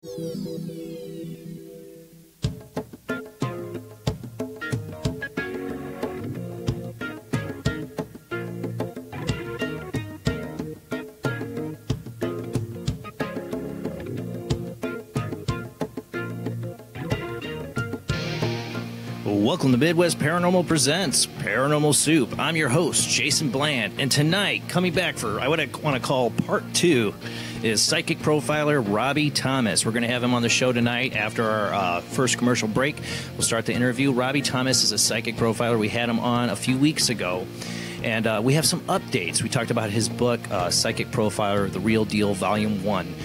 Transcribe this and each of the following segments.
Welcome to Midwest Paranormal Presents Paranormal Soup. I'm your host, Jason Bland, and tonight, coming back for what I want to call part 2, is psychic profiler Robbie Thomas. We're going to have him on the show tonight after our first commercial break. We'll start the interview. Robbie Thomas is a psychic profiler. We had him on a few weeks ago. And we have some updates. We talked about his book, Psychic Profiler, The Real Deal, Volume 1.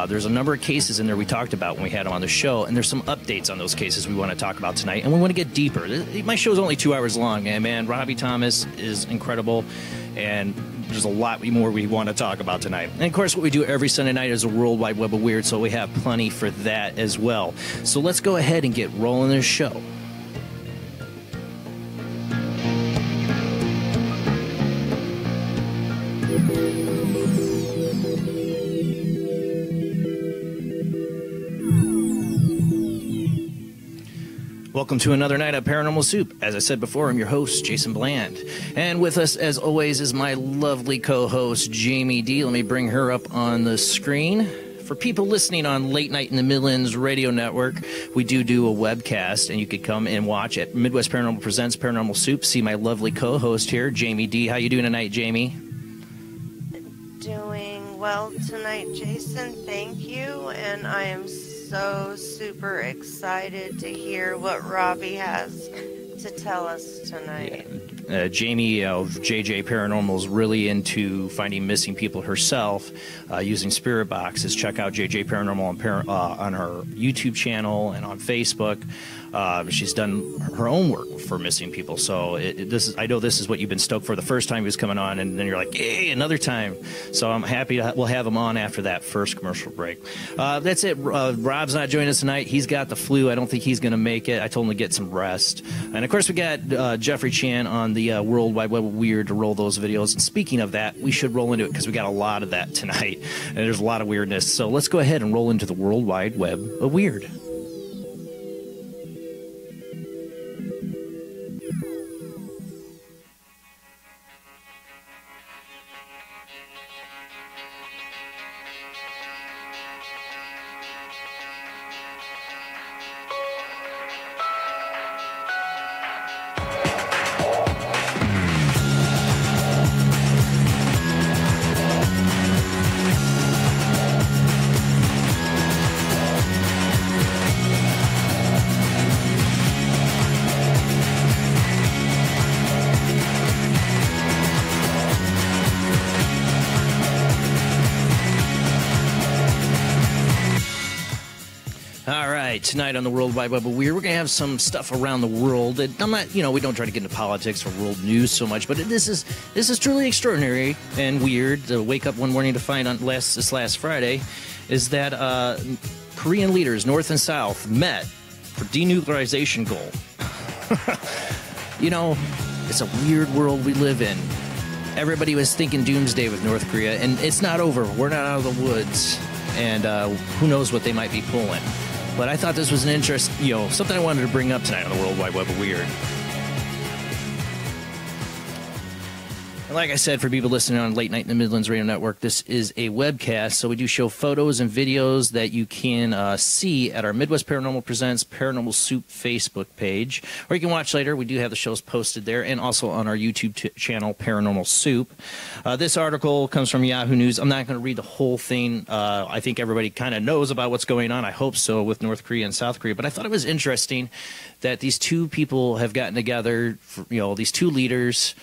There's a number of cases in there we talked about when we had him on the show, and there's some updates on those cases we want to talk about tonight, and we want to get deeper. My show is only 2 hours long, and man, Robbie Thomas is incredible, and there's a lot more we want to talk about tonight. And of course, what we do every Sunday night is a World Wide Web of Weird, so we have plenty for that as well. So let's go ahead and get rolling this show. Welcome to another night of Paranormal Soup. As I said before, I'm your host, Jason Bland. And with us, as always, is my lovely co-host, Jamie D. Let me bring her up on the screen. For people listening on Late Night in the Midlands Radio Network, we do a webcast, and you could come and watch at Midwest Paranormal Presents Paranormal Soup. See my lovely co-host here, Jamie D. How you doing tonight, Jamie? Doing well tonight, Jason. Thank you. And I am so super excited to hear what Robbie has to tell us tonight. Yeah. Jamie of JJ Paranormal is really into finding missing people herself using spirit boxes. Check out JJ Paranormal on her YouTube channel and on Facebook. She's done her own work for missing people. So I know this is what you've been stoked for the first time he was coming on, and then you're like, yay, another time. So I'm happy we'll have him on after that first commercial break. That's it. Rob's not joining us tonight. He's got the flu. I don't think he's going to make it. I told him to get some rest. And of course, we got Jeffrey Chan on the World Wide Web of Weird to roll those videos. And speaking of that, we should roll into it because we got a lot of that tonight. And there's a lot of weirdness. So let's go ahead and roll into the World Wide Web of Weird. Tonight on the World Wide Web of Weird, we're going to have some stuff around the world. I'm not, we don't try to get into politics or world news so much, but this is truly extraordinary and weird to wake up one morning to find on this last Friday is that Korean leaders, North and South, met for denuclearization goal. It's a weird world we live in. Everybody was thinking doomsday with North Korea, and it's not over. We're not out of the woods, and who knows what they might be pulling. But I thought this was an interest, something I wanted to bring up tonight on the World Wide Web of Weird. And like I said, for people listening on Late Night in the Midlands Radio Network, this is a webcast, so we do show photos and videos that you can see at our Midwest Paranormal Presents Paranormal Soup Facebook page, or you can watch later. We do have the shows posted there, and also on our YouTube channel, Paranormal Soup. This article comes from Yahoo News. I'm not going to read the whole thing. I think everybody kind of knows about what's going on. I hope so, with North Korea and South Korea. But I thought it was interesting that these two people have gotten together, these two leaders.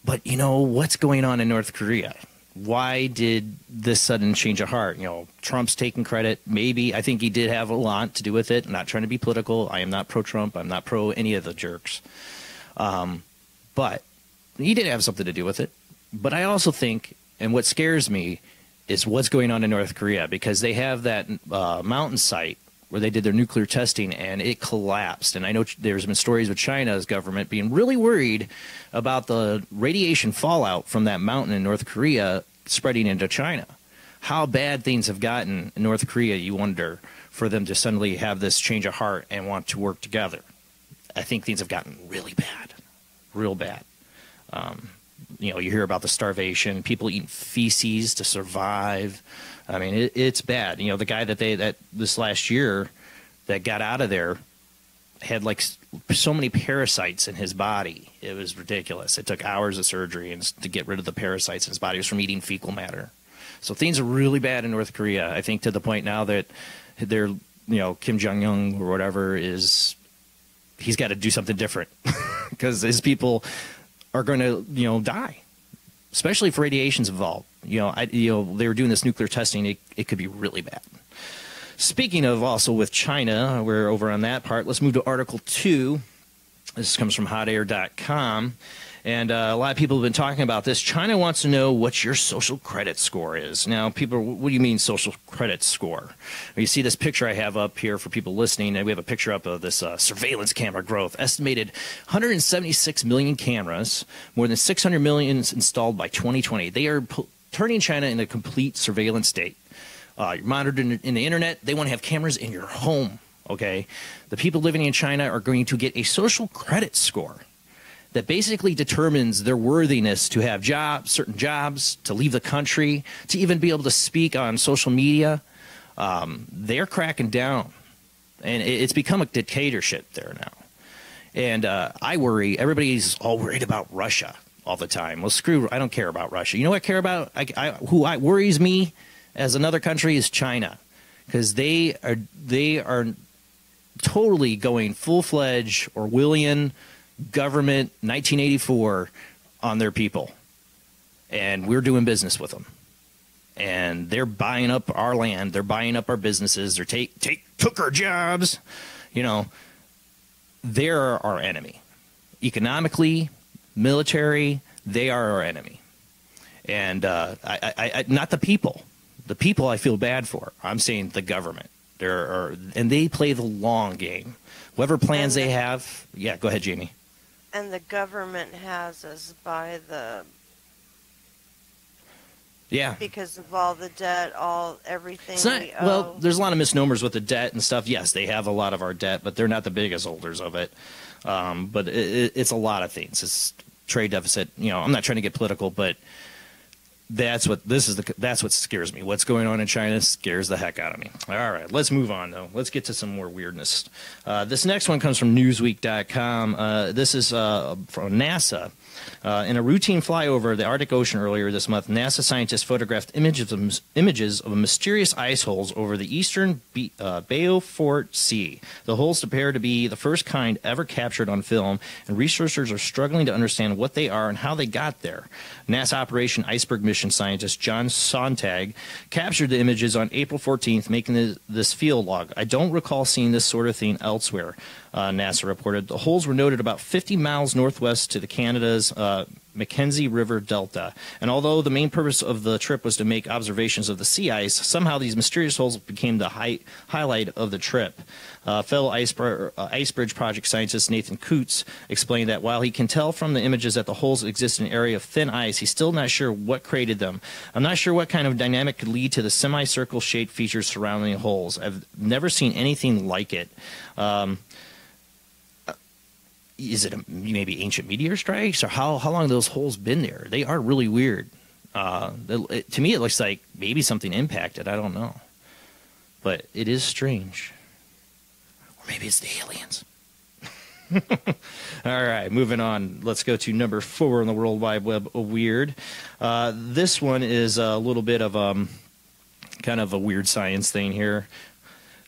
But, what's going on in North Korea? Why did this sudden change of heart? Trump's taking credit. Maybe. I think he did have a lot to do with it. I'm not trying to be political. I am not pro-Trump. I'm not pro any of the jerks. But he did have something to do with it. But I also think, and what scares me, is what's going on in North Korea. Because they have that mountain site where they did their nuclear testing, and it collapsed. And I know there's been stories with China's government being really worried about the radiation fallout from that mountain in North Korea spreading into China. how bad things have gotten in North Korea, you wonder, for them to suddenly have this change of heart and want to work together. I think things have gotten really bad, real bad. You know, you hear about the starvation, people eating feces to survive. I mean, it's bad. You know, the guy that this last year that got out of there had like so many parasites in his body. It was ridiculous. It took hours of surgery to get rid of the parasites in his body. It was from eating fecal matter. So things are really bad in North Korea. I think to the point now that they're, you know, Kim Jong-un or whatever he's got to do something different because his people are going to, you know, die, especially if radiation's involved. You know, they were doing this nuclear testing. It could be really bad. Speaking of also with China, we're over on that part. Let's move to Article 2. This comes from hotair.com. And a lot of people have been talking about this. China wants to know what your social credit score is. Now, people, what do you mean social credit score? You see this picture I have up here for people listening, and we have a picture up of this surveillance camera growth. Estimated 176 million cameras, more than 600 million installed by 2020. They are turning China into a complete surveillance state. You're monitored in the internet. They want to have cameras in your home, okay? The people living in China are going to get a social credit score that basically determines their worthiness to have jobs, certain jobs, to leave the country, to even be able to speak on social media. They're cracking down, and it's become a dictatorship there now. And I worry, everybody's all worried about Russia all the time. Well, screw, I don't care about Russia. You know what I care about? Who worries me as another country is China, because they are totally going full-fledged Orwellian government 1984 on their people, and we're doing business with them, and they're buying up our land, they're buying up our businesses, they're took our jobs. You know, they're our enemy economically, military. They are our enemy, and I not the people. The people I feel bad for. I'm saying the government. And they play the long game. Whatever plans they have. Yeah, go ahead, Jamie. And the government has us by the... Yeah. Because of all the debt, everything we owe. Well, there's a lot of misnomers with the debt and stuff. Yes, they have a lot of our debt, but they're not the biggest holders of it. But it's a lot of things. It's trade deficit. You know, I'm not trying to get political, but that's what scares me. What's going on in China scares the heck out of me. All right, let's move on, though. Let's get to some more weirdness. This next one comes from Newsweek.com. This is from NASA. In a routine flyover of the Arctic Ocean earlier this month, NASA scientists photographed images of mysterious ice holes over the eastern Beaufort Sea. The holes appear to be the first kind ever captured on film, and researchers are struggling to understand what they are and how they got there. NASA Operation Iceberg mission scientist John Sontag captured the images on April 14th, making this field log. I don't recall seeing this sort of thing elsewhere, NASA reported. The holes were noted about 50 miles northwest to the Canada's Mackenzie River Delta. And although the main purpose of the trip was to make observations of the sea ice, somehow these mysterious holes became the highlight of the trip. Fellow Ice Bridge Project scientist Nathan Coots explained that while he can tell from the images that the holes exist in an area of thin ice, he's still not sure what created them. I'm not sure what kind of dynamic could lead to the semicircle shaped features surrounding the holes. I've never seen anything like it. Is it maybe ancient meteor strikes, or how long have those holes been there? They are really weird. To me, it looks like maybe something impacted. I don't know. But it is strange. Or maybe it's the aliens. All right, moving on. Let's go to number 4 on the World Wide Web of weird. This one is a little bit of kind of a weird science thing here.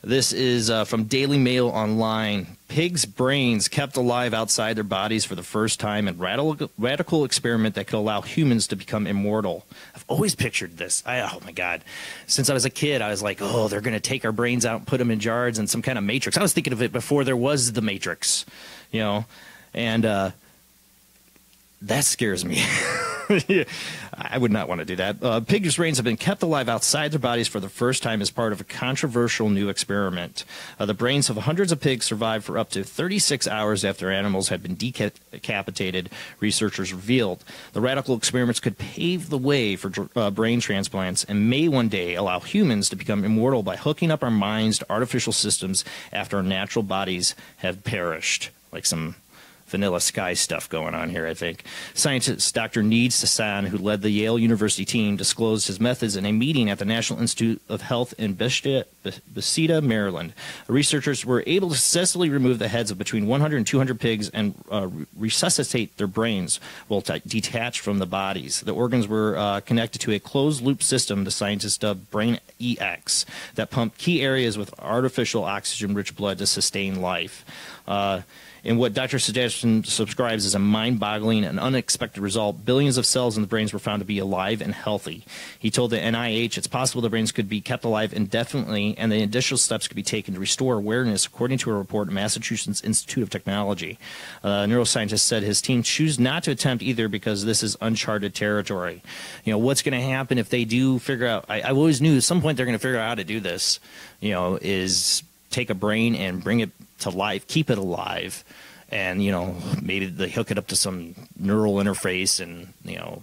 This is from Daily Mail Online. Pigs' brains kept alive outside their bodies for the first time in radical experiment that could allow humans to become immortal. I've always pictured this. Oh, my God. Since I was a kid, I was like, oh, they're going to take our brains out and put them in jars and some kind of matrix. I was thinking of it before there was the Matrix, you know, and that scares me. Yeah, I would not want to do that. Pigs' brains have been kept alive outside their bodies for the first time as part of a controversial new experiment. The brains of hundreds of pigs survived for up to 36 hours after animals had been decapitated, researchers revealed. The radical experiments could pave the way for brain transplants and may one day allow humans to become immortal by hooking up our minds to artificial systems after our natural bodies have perished. Like some Vanilla Sky stuff going on here, I think. Scientist Dr. Need Sasan, who led the Yale University team, disclosed his methods in a meeting at the National Institute of Health in Bethesda, Maryland. Researchers were able to successfully remove the heads of between 100 and 200 pigs and resuscitate their brains while detached from the bodies. The organs were connected to a closed-loop system the scientists dubbed Brain EX that pumped key areas with artificial oxygen-rich blood to sustain life. In what Dr. Suggestion subscribes as a mind-boggling and unexpected result, billions of cells in the brains were found to be alive and healthy. He told the NIH it's possible the brains could be kept alive indefinitely and the additional steps could be taken to restore awareness, according to a report in Massachusetts Institute of Technology. Neuroscientist said his team choose not to attempt either because this is uncharted territory. You know, what's going to happen if they do figure out, I always knew at some point they're going to figure out how to do this, you know, is take a brain and bring it to life, keep it alive, and, you know, maybe they hook it up to some neural interface and, you know,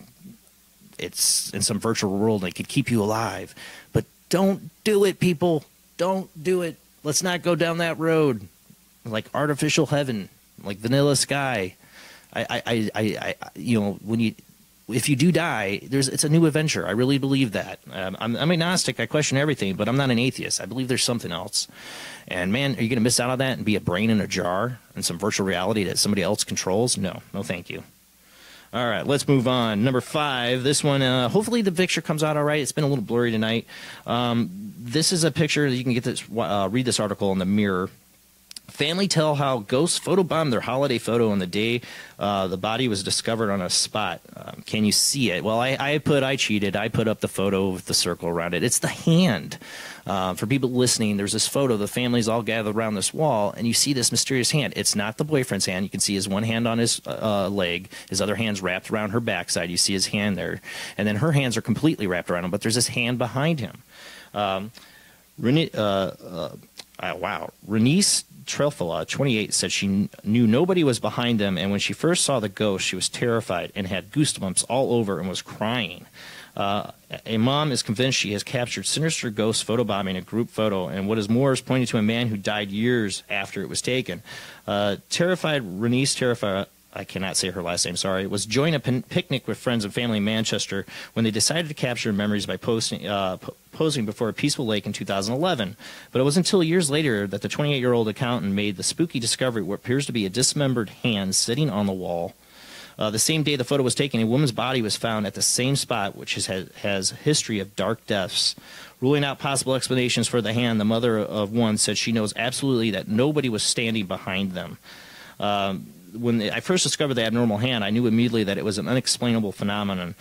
it's in some virtual world and it could keep you alive. But don't do it, people. Don't do it. Let's not go down that road. Like artificial heaven, like Vanilla Sky. You know, when you, if you do die, it's a new adventure. I really believe that. I'm agnostic. I question everything, but I'm not an atheist. I believe there's something else. And, man, are you going to miss out on that and be a brain in a jar and some virtual reality that somebody else controls? No. No, thank you. All right, let's move on. Number 5, this one, hopefully the picture comes out all right. It's been a little blurry tonight. This is a picture. You can get this, read this article in the Mirror. Family tell how ghosts photobombed their holiday photo on the day the body was discovered on a spot. Can you see it? Well, I cheated. I put up the photo with the circle around it. It's the hand. For people listening, there's this photo. The family's all gathered around this wall, and you see this mysterious hand. It's not the boyfriend's hand. You can see his one hand on his leg. His other hand's wrapped around her backside. You see his hand there. And then her hands are completely wrapped around him, but there's this hand behind him. Wow. Renice Trelfala, 28, said she knew nobody was behind them, and when she first saw the ghost, she was terrified and had goosebumps all over and was crying. A mom is convinced she has captured sinister ghosts photobombing a group photo, and what is more is pointing to a man who died years after it was taken. Terrified Renice Trelfala, I cannot say her last name, sorry, was joining a picnic with friends and family in Manchester when they decided to capture memories by posing before a peaceful lake in 2011. But it wasn't until years later that the 28-year-old accountant made the spooky discovery what appears to be a dismembered hand sitting on the wall. The same day the photo was taken, a woman's body was found at the same spot, which has a history of dark deaths. Ruling out possible explanations for the hand, the mother of one said she knows absolutely that nobody was standing behind them. When I first discovered the abnormal hand, I knew immediately that it was an unexplainable phenomenon.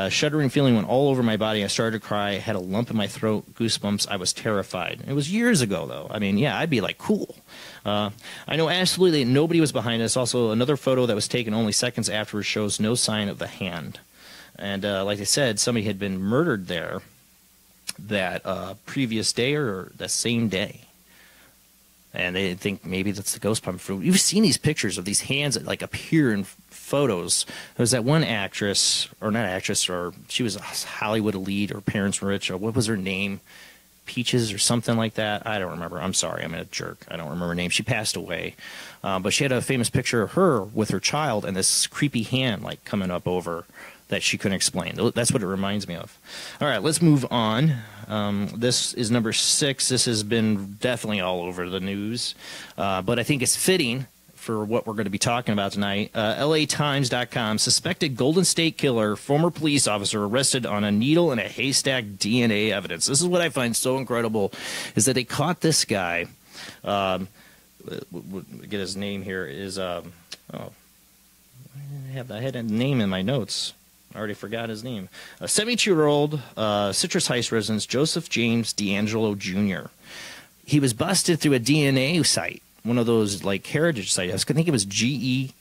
Shuddering feeling went all over my body. I started to cry. I had a lump in my throat, goosebumps. I was terrified. It was years ago, though. I mean, yeah, I'd be like, cool. I know absolutely nobody was behind us. Also, another photo that was taken only seconds afterwards shows no sign of the hand. And like I said, somebody had been murdered there that previous day or that same day. And they think maybe that's the ghost pump fruit. You've seen these pictures of these hands that like appear in photos. There was that one actress, or not actress, or she was a Hollywood elite, or parents were rich, or what was her name? Peaches or something like that. I don't remember. I'm sorry. I'm a jerk. I don't remember her name. She passed away. But she had a famous picture of her with her child and this creepy hand like coming up over that she couldn't explain. That's what it reminds me of. All right, let's move on. This is number 6. This has been definitely all over the news, but I think it's fitting for what we're going to be talking about tonight. LATimes.com, suspected Golden State killer, former police officer arrested on a needle and a haystack DNA evidence. This is what I find so incredible, is that they caught this guy. Get his name here. I had a name in my notes. I already forgot his name. A 72-year-old Citrus Heights resident, Joseph James D'Angelo Jr. He was busted through a DNA site, one of those like heritage sites. I think it was GE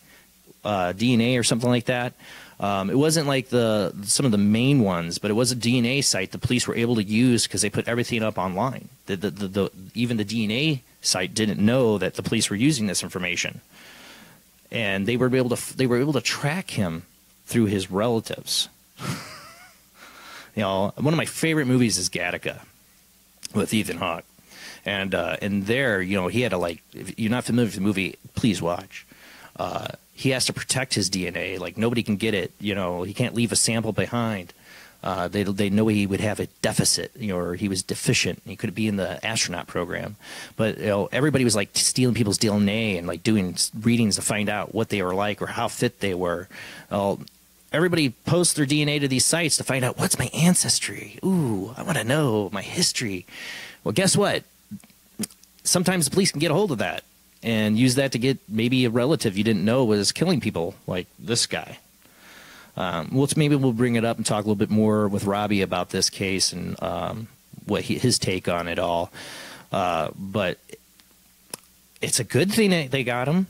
DNA or something like that. It wasn't like some of the main ones, but it was a DNA site the police were able to use because they put everything up online. Even the DNA site didn't know that the police were using this information, and they were able to track him through his relatives. You know, one of my favorite movies is Gattaca with Ethan Hawke, and there, you know, he had to, like, if you're not familiar with the movie, please watch. He has to protect his DNA. Like, nobody can get it. You know, he can't leave a sample behind. They know he would have a deficit, you know, or he was deficient. He could be in the astronaut program. But, you know, everybody was, like, stealing people's DNA and, like, doing readings to find out what they were like or how fit they were. Everybody posts their DNA to these sites to find out, what's my ancestry? Ooh, I want to know my history. Well, guess what? Sometimes the police can get a hold of that and use that to get maybe a relative you didn't know was killing people, like this guy. Maybe we'll bring it up and talk a little bit more with Robbie about this case and his take on it all. But it's a good thing that they got him.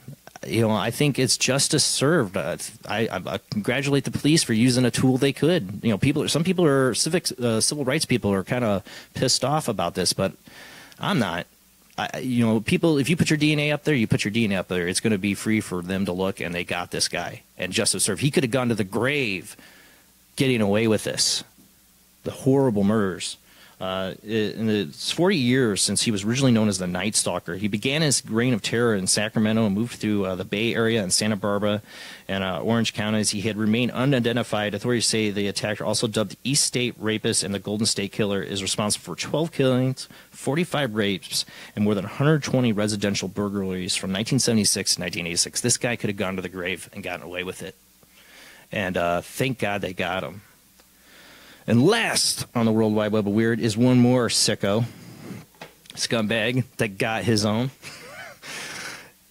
You know, I think it's justice served. I congratulate the police for using a tool they could. You know, some people are civil rights people are kind of pissed off about this, but I'm not. You know, people, if you put your DNA up there, you put your DNA up there. It's going to be free for them to look, and they got this guy. And justice served. He could have gone to the grave getting away with this. The horrible murders. It's 40 years since he was originally known as the Night Stalker. He began his reign of terror in Sacramento and moved through the Bay Area and Santa Barbara and Orange counties. He had remained unidentified. Authorities say the attacker, also dubbed the East State Rapist and the Golden State Killer, is responsible for 12 killings, 45 rapes, and more than 120 residential burglaries from 1976 to 1986. This guy could have gone to the grave and gotten away with it. And thank God they got him. And last on the World Wide Web of Weird is one more sicko, scumbag, that got his own,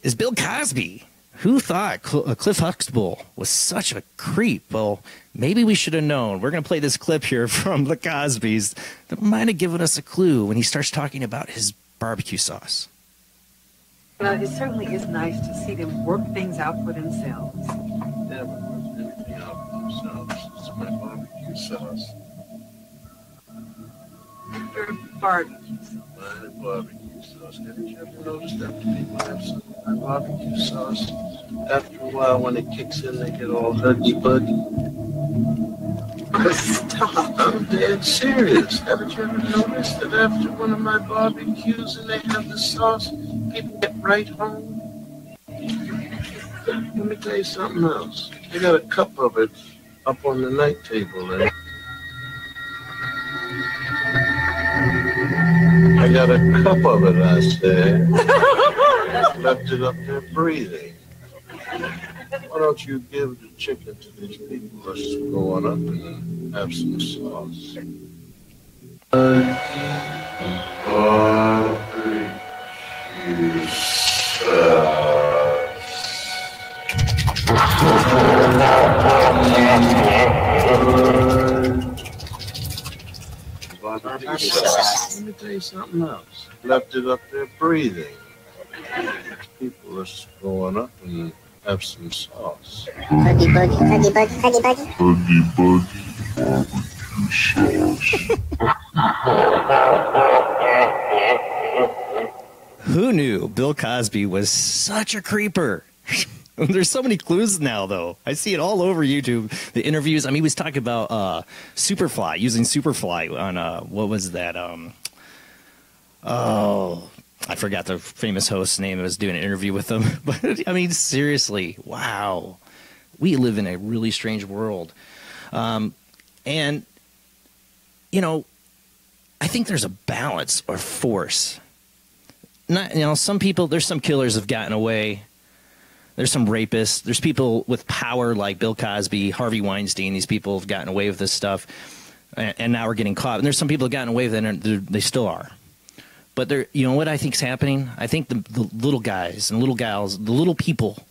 is Bill Cosby. Who thought Cliff Huxtable was such a creep? Well, maybe we should have known. We're going to play this clip here from the Cosbys that might have given us a clue when he starts talking about his barbecue sauce. Well, it certainly is nice to see them work things out for themselves. Never worked anything out for themselves. It's my barbecue sauce. Your barbecue sauce. My barbecue sauce. Haven't you ever noticed that people have some of my barbecue sauce? After a while, when it kicks in, they get all huggy-buggy. Stop. I'm dead serious. Haven't you ever noticed that after one of my barbecues and they have the sauce, people get right home? Let me tell you something else. I got a cup of it up on the night table there. I got a cup of it, I said. Left it up there breathing. Why don't you give the chicken to these people? Let's just go on up and have some sauce. Barbecue sauce. Let me tell you something else. Left it up there breathing. People, let's just go on up and have some sauce. Huggy Buggy, Huggy Buggy, Huggy Buggy. Huggy Buggy barbecue sauce. Who knew Bill Cosby was such a creeper? There's so many clues now, though. I see it all over YouTube. The interviews. I mean, he was talking about Superfly, using Superfly on, what was that? Oh, I forgot the famous host's name. I was doing an interview with him. But, I mean, seriously, wow. We live in a really strange world. And, you know, I think there's a balance or force. Not, you know, some people, there's some killers have gotten away. There's some rapists. There's people with power like Bill Cosby, Harvey Weinstein. These people have gotten away with this stuff, and now we're getting caught. And there's some people that have gotten away with it, and they still are. But you know what I think is happening? I think the little guys and little gals, the little people,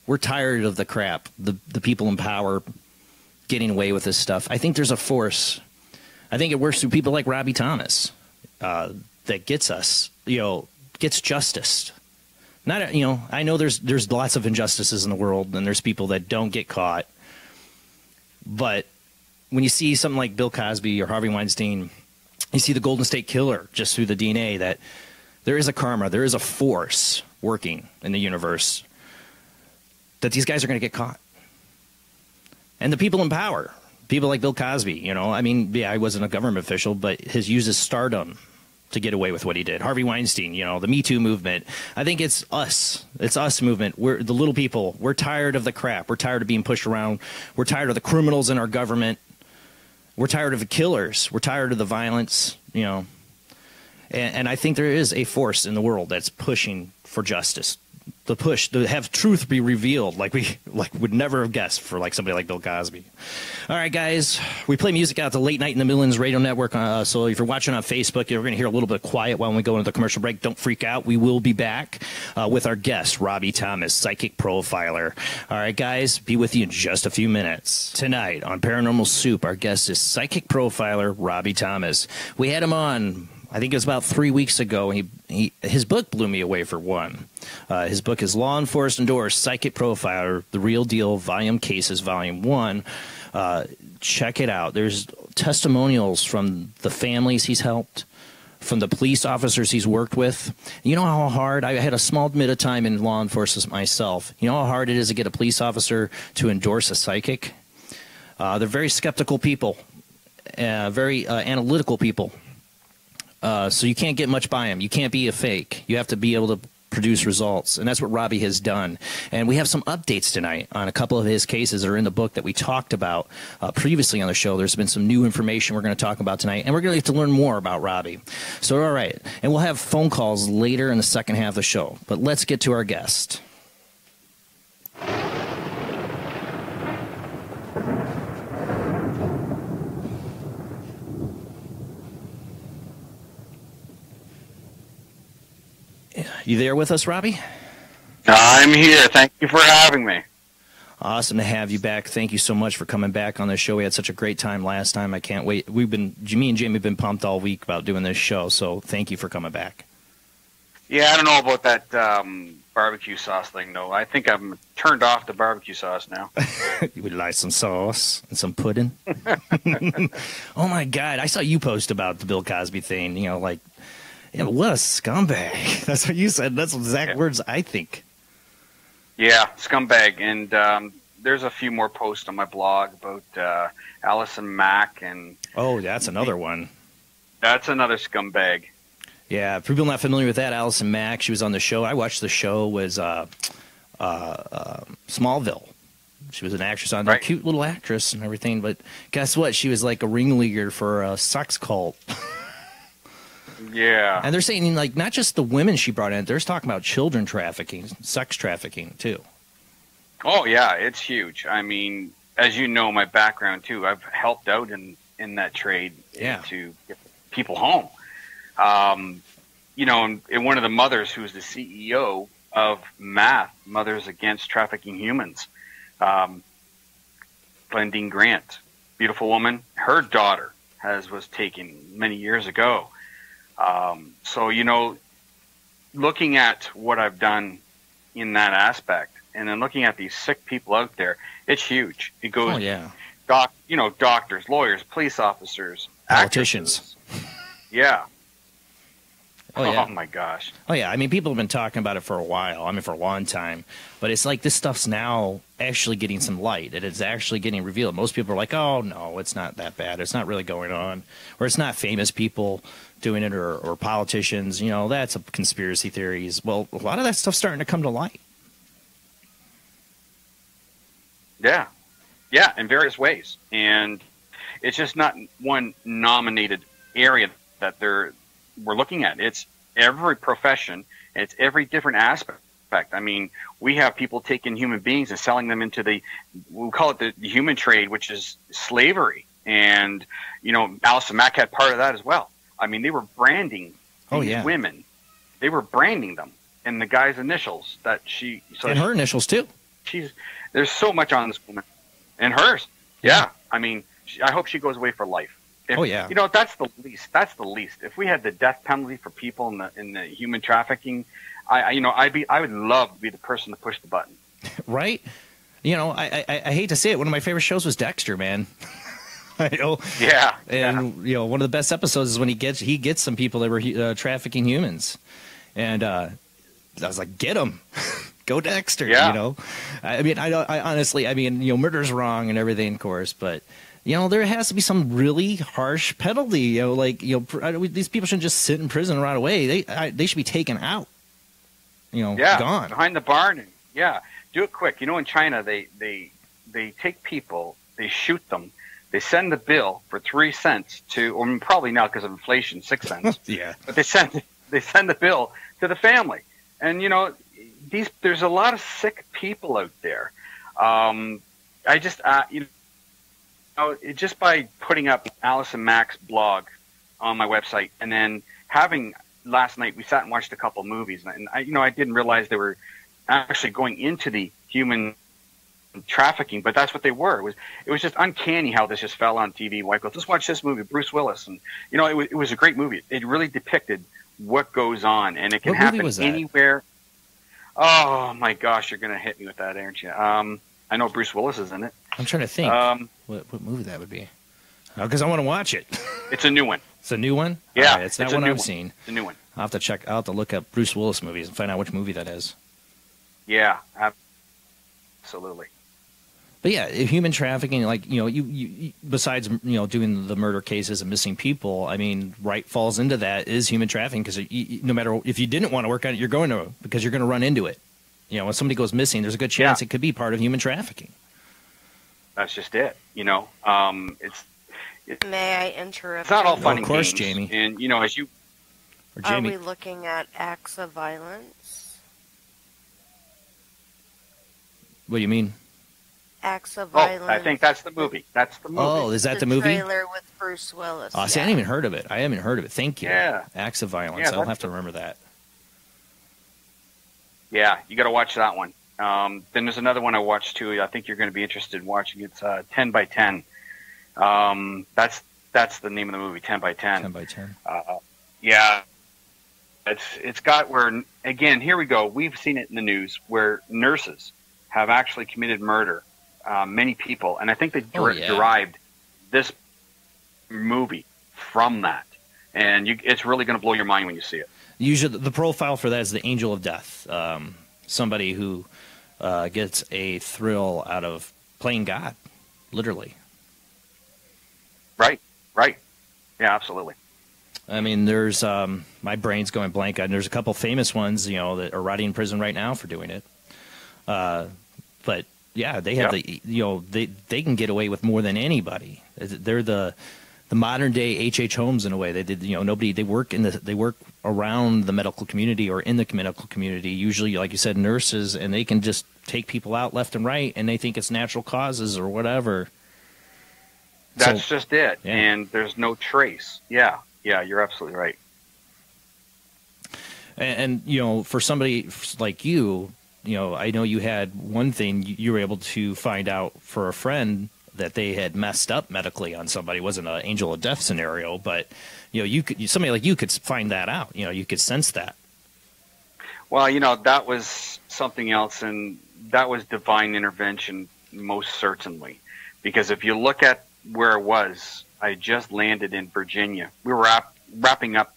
we're tired of the crap. The people in power getting away with this stuff. I think there's a force. I think it works through people like Robbie Thomas that gets us, you know, gets justice Not, you know, I know there's lots of injustices in the world, and there's people that don't get caught. But when you see something like Bill Cosby or Harvey Weinstein, you see the Golden State Killer just through the DNA, that there is a karma, there is a force working in the universe that these guys are going to get caught. And the people in power, people like Bill Cosby, you know, I mean, yeah, I wasn't a government official, but his uses stardom to get away with what he did. Harvey Weinstein, you know, the Me Too movement. I think it's us. It's us movement. We're the little people. We're tired of the crap. We're tired of being pushed around. We're tired of the criminals in our government. We're tired of the killers. We're tired of the violence, you know. And I think there is a force in the world that's pushing for justice. The push to have truth be revealed, like we would never have guessed for like somebody like Bill Cosby. All right, guys, we play music out the Late Night in the Midlands Radio Network. So if you're watching on Facebook, you're going to hear a little bit quiet while we go into the commercial break. Don't freak out. We will be back with our guest, Robbie Thomas, psychic profiler. All right, guys, be with you in just a few minutes. Tonight on Paranormal Soup, our guest is psychic profiler Robbie Thomas. We had him on, I think it was about 3 weeks ago. His book blew me away, for one. His book is Law Enforced Endorsed Psychic Profiler, The Real Deal, Volume Cases, Volume 1. Check it out. There's testimonials from the families he's helped, from the police officers he's worked with. You know how hard, I had a small bit of time in law enforcement myself. You know how hard it is to get a police officer to endorse a psychic? They're very skeptical people, very analytical people. So you can't get much by him. You can't be a fake. You have to be able to produce results, and that's what Robbie has done. And we have some updates tonight on a couple of his cases that are in the book that we talked about previously on the show. There's been some new information we're going to talk about tonight, and we're going to get to learn more about Robbie. So, all right, and we'll have phone calls later in the second half of the show. But let's get to our guest. You there with us, Robbie? I'm here. Thank you for having me. Awesome to have you back. Thank you so much for coming back on the show. We had such a great time last time. I can't wait. Me and Jamie have been pumped all week about doing this show, so thank you for coming back. Yeah, I don't know about that barbecue sauce thing, though. I think I'm turned off the barbecue sauce now. You would like some sauce and some pudding? Oh, my God. I saw you post about the Bill Cosby thing, you know, like, yeah, what a scumbag. That's what you said. That's exact words I think. Yeah, scumbag. And there's a few more posts on my blog about Allison Mack. And oh, that's another one. That's another scumbag. Yeah, for people not familiar with that, Allison Mack, she was on the show. I watched the show, was Smallville. She was an actress on there, cute little actress and everything. But guess what? She was like a ringleader for a sex cult. Yeah. And they're saying, like, not just the women she brought in, they're talking about children trafficking, sex trafficking, too. Oh, yeah, it's huge. I mean, as you know, my background, too, I've helped out in that trade to get people home. You know, and one of the mothers who's the CEO of MATH, Mothers Against Trafficking Humans, Glendine Grant, beautiful woman. Her daughter was taken many years ago. So, you know, looking at what I've done in that aspect, and then looking at these sick people out there, it's huge. It goes, doctors, lawyers, police officers, politicians. Actresses. Yeah. Oh, yeah. Oh, my gosh. Oh, yeah. I mean, people have been talking about it for a while. I mean, for a long time. But it's like this stuff's now actually getting some light. It is actually getting revealed. Most people are like, oh, no, it's not that bad. It's not really going on. Or it's not famous people doing it or politicians. You know, that's a conspiracy theories. Well, a lot of that stuff's starting to come to light. Yeah. Yeah, in various ways. And it's just not one nominated area that we're looking at. It's every profession. It's every different aspect. I mean, we have people taking human beings and selling them into we call it the human trade, which is slavery. And, you know, Allison Mack had part of that as well. I mean, they were branding these women. They were branding them in the guy's initials that and her initials too. There's so much on this woman and hers. Yeah. I mean, I hope she goes away for life. Oh, yeah. You know, that's the least. That's the least. If we had the death penalty for people in the human trafficking, I would love to be the person to push the button. Right? You know, I hate to say it. One of my favorite shows was Dexter, man. I know. Yeah. And you know, one of the best episodes is when he gets some people that were trafficking humans, and I was like, get them, go Dexter. Yeah. You know, I mean, I honestly, I mean, you know, murder's wrong and everything, of course, but you know, there has to be some really harsh penalty. You know, like, you know, these people shouldn't just sit in prison right away. They should be taken out. You know, gone behind the barn. And, do it quick. You know, in China, they take people, they shoot them, they send the bill for 3 cents to, or probably now because of inflation, 6 cents. Yeah. But they send the bill to the family, and you know, there's a lot of sick people out there. Just by putting up Alice and Mac's blog on my website, and then last night we sat and watched a couple movies, and I didn't realize they were actually going into the human trafficking, but that's what they were. It was just uncanny how this just fell on TV. White goes, let's watch this movie, Bruce Willis, and you know, it was a great movie. It really depicted what goes on, and it can happen anywhere. Oh my gosh, you're gonna hit me with that, aren't you? I know Bruce Willis is in it. I'm trying to think what movie that would be, because I want to watch it. It's a new one. It's a new one. Yeah, it's not one I've seen. It's a new one. I'll have to look up Bruce Willis movies and find out which movie that is. Yeah, absolutely. But yeah, human trafficking, like, you know, you besides, you know, doing the murder cases and missing people, I mean, right falls into that is human trafficking, because no matter if you didn't want to work on it, you're going to, because you're going to run into it. You know, when somebody goes missing, there's a good chance it could be part of human trafficking. That's just it. You know, May I interrupt? It's not all fun and of course, games. Jamie. And you know, as you are we looking at acts of violence? What do you mean? Acts of violence. I think that's the movie. That's the movie. Oh, is that the movie? Trailer with Bruce Willis. Oh, see, I hadn't even heard of it. Thank you. Yeah. Acts of violence. I'll have to remember that. Yeah, you got to watch that one. Then there's another one I watched too. I think you're going to be interested in watching. It's 10 by 10. That's the name of the movie, 10 by 10. 10 by 10. Yeah. It's got where, again, here we go. We've seen it in the news where nurses have actually committed murder. Many people, and I think they derived this movie from that, and it's really going to blow your mind when you see it. Usually, the profile for that is the angel of death, somebody who gets a thrill out of playing God, literally. Right, yeah, absolutely. I mean, there's my brain's going blank, and there's a couple famous ones, you know, that are rotting in prison right now for doing it, but. Yeah, they have they can get away with more than anybody. They're the modern day H.H. Holmes in a way. They work around the medical community or in the medical community. Usually, like you said, nurses, and they can just take people out left and right, and they think it's natural causes or whatever. That's just it, and there's no trace. Yeah, you're absolutely right. And you know, for somebody like you. You know, I know you had one thing you were able to find out for a friend that they had messed up medically on somebody. It wasn't an angel of death scenario, but you know, somebody like you could find that out. You know, you could sense that. Well, you know, that was something else, and that was divine intervention, most certainly. Because if you look at where it was, I just landed in Virginia. We were wrapping up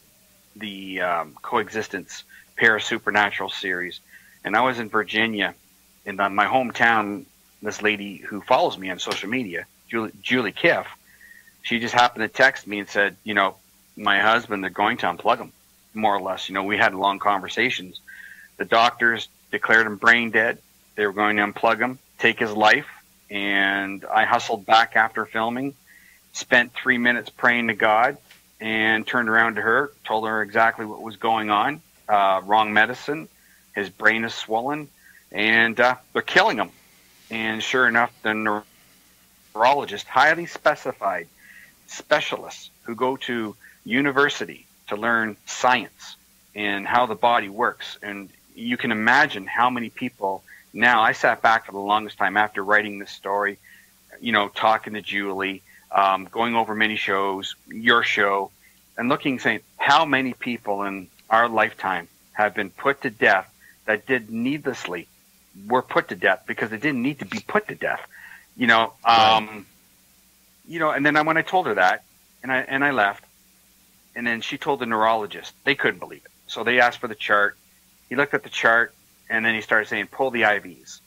the Coexistence Parasupernatural series. And I was in Virginia, in my hometown. This lady who follows me on social media, Julie Kiff, she just happened to text me and said, you know, my husband, they're going to unplug him, more or less. You know, we had long conversations. The doctors declared him brain dead. They were going to unplug him, take his life. And I hustled back after filming, spent 3 minutes praying to God, and turned around to her, told her exactly what was going on. Wrong medicine. His brain is swollen, and they're killing him. And sure enough, the neurologist, highly specified specialists who go to university to learn science and how the body works. And you can imagine how many people now, I sat back for the longest time after writing this story, you know, talking to Julie, going over many shows, your show, and looking, saying, how many people in our lifetime have been put to death that did needlessly were put to death because they didn't need to be put to death, you know. You know, and then when I told her that, and I left, and then she told the neurologist. They couldn't believe it, so they asked for the chart. He looked at the chart, and then he started saying, "Pull the IVs."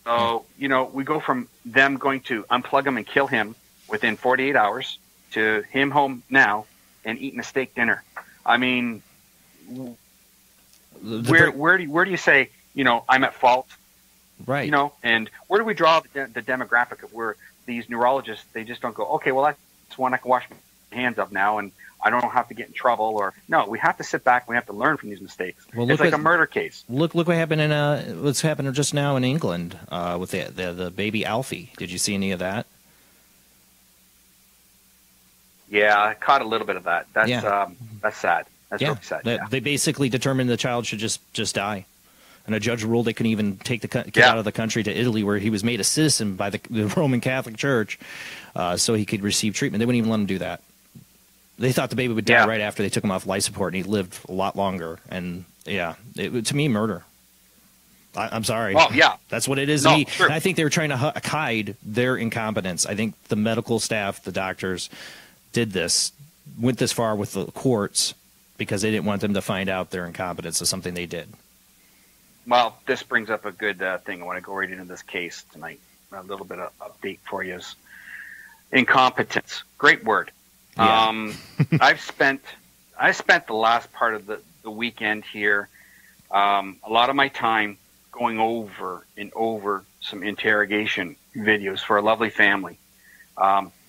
So, you know, we go from them going to unplug him and kill him within 48 hours to him home now and eating a steak dinner. I mean, where do you say, you know, I'm at fault? Right. You know, and where do we draw the demographic of where these neurologists, they just don't go, okay, well, that's one I can wash my hands of now and I don't have to get in trouble. Or no, we have to sit back and we have to learn from these mistakes. Well, it's like a murder case. Look what happened in what's happened just now in England with the baby Alfie. Did you see any of that? Yeah, I caught a little bit of that. That's sad. That's really sad. They basically determined the child should just die. And a judge ruled they couldn't even take the kid out of the country to Italy, where he was made a citizen by the Roman Catholic Church, so he could receive treatment. They wouldn't even let him do that. They thought the baby would die right after they took him off life support, and he lived a lot longer. And, to me, murder. I'm sorry. Oh, yeah. That's what it is to me. And I think they were trying to hide their incompetence. I think the medical staff, the doctors, went this far with the courts because they didn't want them to find out their incompetence of something they did. Well, this brings up a good thing. I want to go right into this case tonight. A little bit of update for you is incompetence. Great word. Yeah. I spent the last part of the weekend here, a lot of my time going over and over some interrogation videos for a lovely family,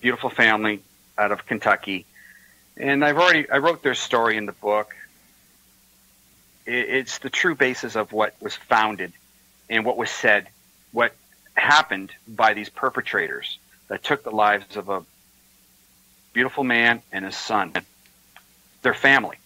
beautiful family out of Kentucky. And I wrote their story in the book. It's the true basis of what was founded and what was said, what happened by these perpetrators that took the lives of a beautiful man and his son, their family.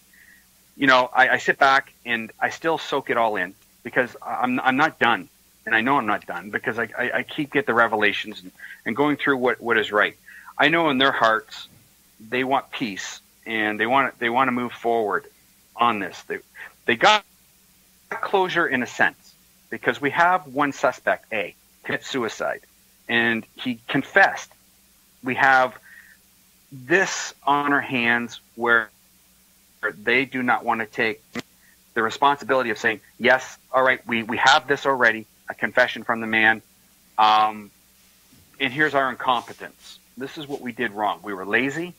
You know, I sit back and I still soak it all in because I'm not done. And I know I'm not done because I keep getting the revelations and going through what is right. I know in their hearts they want peace and they want to move forward on this. They got closure in a sense because we have one suspect, A, commit suicide, and he confessed. We have this on our hands where they do not want to take the responsibility of saying, yes, all right, we have this already, a confession from the man, and here's our incompetence. This is what we did wrong. We were lazy.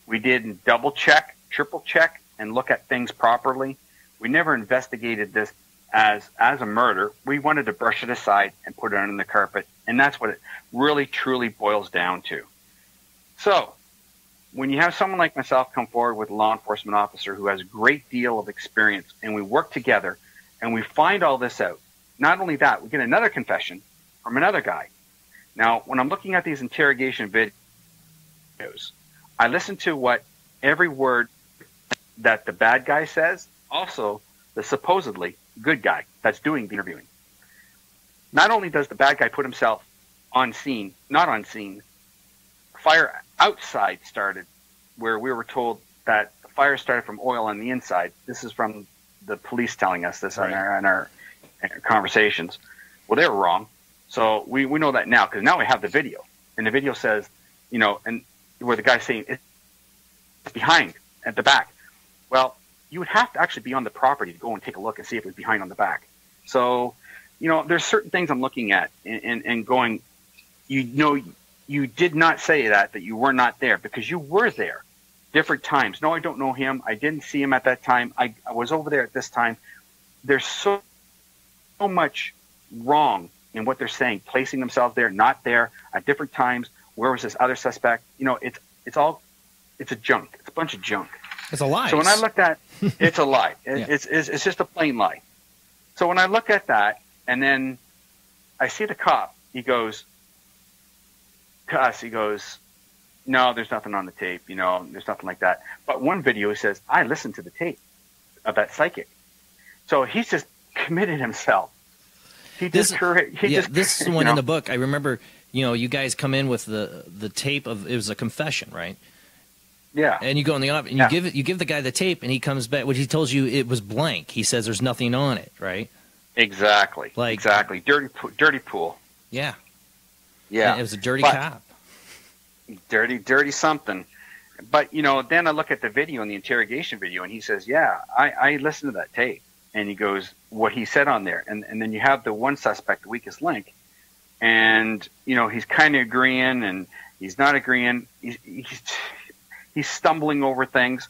We didn't double check, triple check, and look at things properly. We never investigated this as a murder. We wanted to brush it aside and put it under the carpet, and that's what it really, truly boils down to. So, when you have someone like myself come forward with a law enforcement officer who has a great deal of experience, and we work together, and we find all this out, not only that, we get another confession from another guy. Now, when I'm looking at these interrogation videos, I listen to what every word that the bad guy says, also the supposedly good guy that's doing the interviewing. Not only does the bad guy put himself on scene, not on scene, fire outside started where we were told that the fire started from oil on the inside. This is from the police telling us this in our conversations. Well, they were wrong. So we know that now because now we have the video. And the video says, you know, and where the guy's saying it's behind at the back. Well, you would have to actually be on the property to go and take a look and see if it was behind on the back. So, you know, there's certain things I'm looking at and going, you know, you did not say that you were not there because you were there different times. No, I don't know him. I didn't see him at that time. I was over there at this time. There's so much wrong in what they're saying, placing themselves there, not there at different times. Where was this other suspect? You know, it's a junk. It's a bunch of junk. It's a lie. So when I looked at, it's a lie. It's just a plain lie. So when I look at that, and then I see the cop, he goes, to us, he goes, no, there's nothing on the tape. You know, there's nothing like that. But one video he says, I listened to the tape of that psychic. So he's just committed himself. This is the one in the book. I remember you know, you guys come in with the tape of, it was a confession, right? Yeah. And you go in the office and you give the guy the tape, and he comes back, which he tells you it was blank. He says there's nothing on it, right? Exactly. Like, exactly. Dirty pool. Yeah. Yeah. And it was a dirty cop. Dirty something. But, you know, then I look at the video, and the interrogation video, and he says, yeah, I listened to that tape. And he goes, what he said on there. And then you have the one suspect, the weakest link. And, you know, he's kind of agreeing, and he's not agreeing. He's stumbling over things.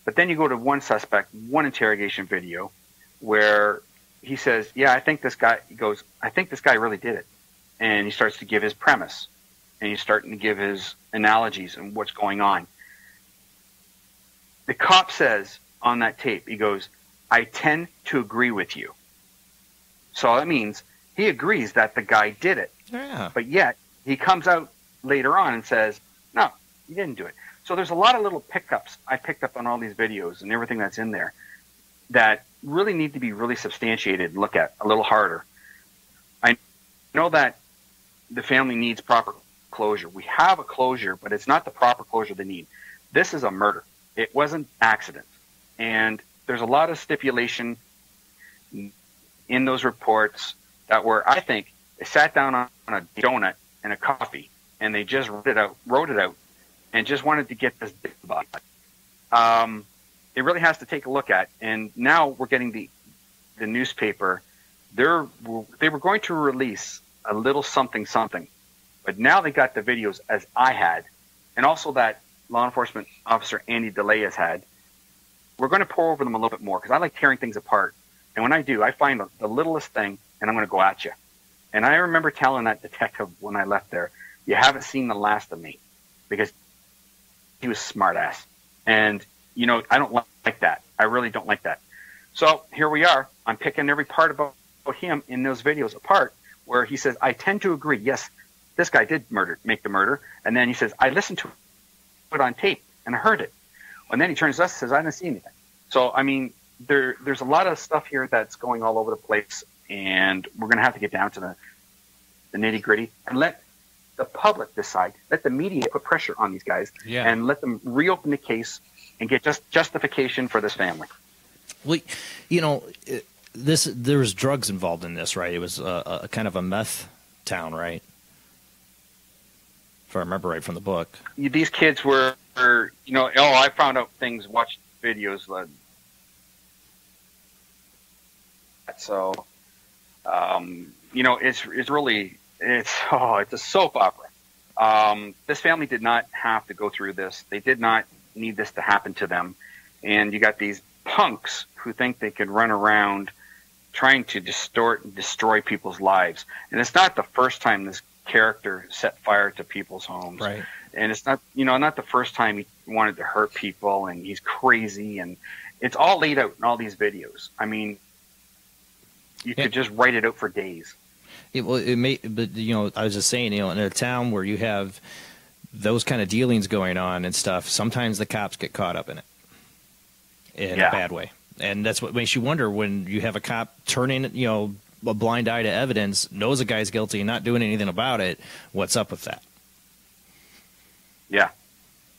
But then you go to one suspect, one interrogation video, where he says, yeah, I think this guy really did it. And he starts to give his premise. And he's starting to give his analogies and what's going on. The cop says on that tape, he goes, I tend to agree with you. So that means he agrees that the guy did it. Yeah. But yet he comes out later on and says, no, he didn't do it. So there's a lot of little pickups I picked up on all these videos and everything that's in there that really need to be really substantiated and look at a little harder. I know that the family needs proper closure. We have a closure, but it's not the proper closure they need. This is a murder. It wasn't accident. And there's a lot of stipulation in those reports that were, I think, they sat down on a donut and a coffee, and they just wrote it out, and just wanted to get this done. It really has to take a look at. And now we're getting the newspaper. They were going to release a little something, but now they got the videos as I had, and also that law enforcement officer Andy DeLay has had. We're going to pour over them a little bit more because I like tearing things apart. And when I do, I find the littlest thing, and I'm going to go at you. And I remember telling that detective when I left there, you haven't seen the last of me, because he was smart ass. And, you know, I don't like that. I really don't like that. So here we are. I'm picking every part about him in those videos apart, where he says, I tend to agree. Yes, this guy did make the murder. And then he says, I listened to it on tape and I heard it. And then he turns to us and says, I didn't see anything. So, I mean, there's a lot of stuff here that's going all over the place, and we're going to have to get down to the nitty-gritty and let the public decide. Let the media put pressure on these guys, and let them reopen the case and get justification for this family. Well, you know, there was drugs involved in this, right? It was a kind of a meth town, right? If I remember right from the book. These kids were, you know, I found out things, watched videos. So, you know, it's really, it's a soap opera. This family did not have to go through this. They did not need this to happen to them. And you got these punks who think they can run around trying to distort and destroy people's lives. And it's not the first time this character set fire to people's homes. Right. And it's not, you know, not the first time he wanted to hurt people, and he's crazy, and it's all laid out in all these videos. I mean, you could just write it out for days. But you know, I was just saying, you know, in a town where you have those kind of dealings going on and stuff, sometimes the cops get caught up in it in a bad way. And that's what makes you wonder when you have a cop turning, you know, a blind eye to evidence, knows a guy's guilty and not doing anything about it. What's up with that? Yeah.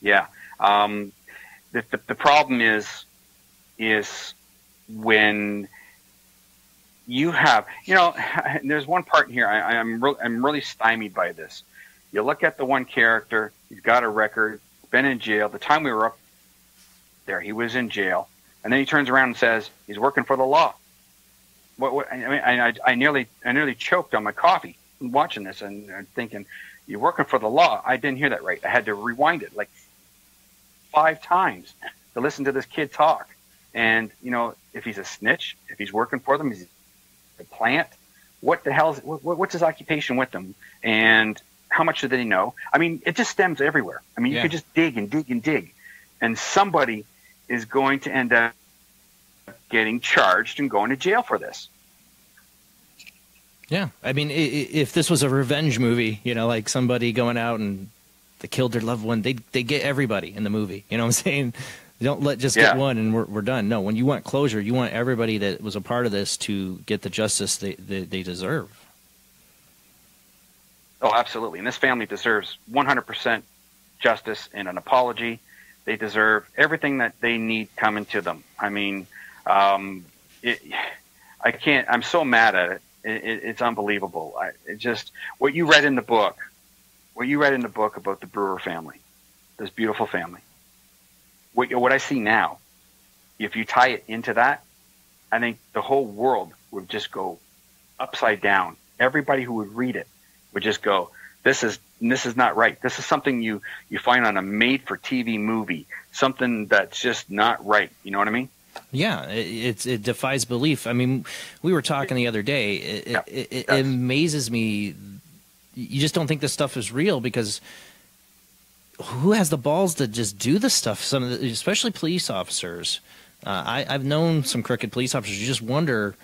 Yeah. The problem is when you have, you know, there's one part here I'm really stymied by this. You look at the one character, he's got a record, been in jail. The time we were up there, he was in jail, and then he turns around and says he's working for the law. I nearly choked on my coffee watching this and thinking, you're working for the law. I didn't hear that right. I had to rewind it like 5 times to listen to this kid talk. And, you know, if he's a snitch, if he's working for them, he's a plant, what the hell what's his occupation with them? And how much did he know? I mean, it just stems everywhere. I mean, you could just dig and dig and dig, and somebody is going to end up getting charged and going to jail for this. Yeah. I mean, if this was a revenge movie, you know, like somebody going out and they killed their loved one, they get everybody in the movie. You know what I'm saying? They don't get one and we're done. No, when you want closure, you want everybody that was a part of this to get the justice they deserve. Oh, absolutely. And this family deserves 100% justice and an apology. They deserve everything that they need coming to them. I mean, I can't. I'm so mad at it. It's unbelievable. What you read in the book about the Brewer family, this beautiful family. What I see now, if you tie it into that, I think the whole world would just go upside down. Everybody who would read it would just go, this is not right. This is something you find on a made-for-TV movie, something that's just not right. You know what I mean? Yeah, it defies belief. I mean, we were talking the other day. It amazes me. You just don't think this stuff is real, because who has the balls to just do this stuff? Especially police officers. I've known some crooked police officers. You just wonder,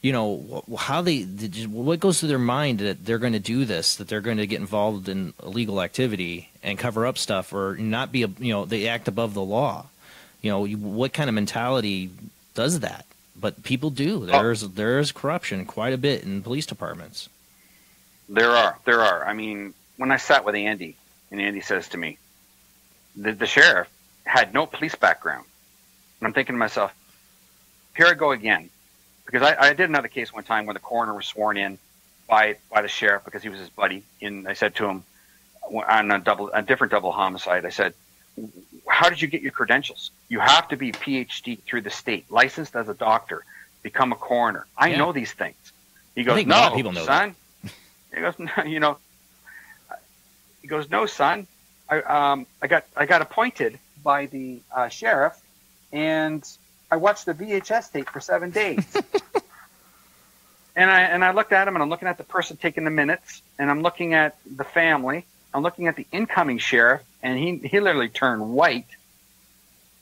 you know, what goes through their mind that they're going to do this, that they're going to get involved in illegal activity and cover up stuff, or not be, they act above the law. You know, what kind of mentality does that? But people do. There's corruption quite a bit in police departments. There are. I mean, when I sat with Andy, and Andy says to me, the sheriff had no police background. And I'm thinking to myself, here I go again. Because I did another case one time where the coroner was sworn in by the sheriff because he was his buddy. And I said to him, on a different double homicide, I said, how did you get your credentials? You have to be PhD through the state, licensed as a doctor, become a coroner. I know these things. He goes, no, people know son. He goes, no, He goes, no, son. I got appointed by the sheriff, and I watched the VHS tape for 7 days. and I looked at him, and I'm looking at the person taking the minutes, and I'm looking at the family. I'm looking at the incoming sheriff, and he literally turned white.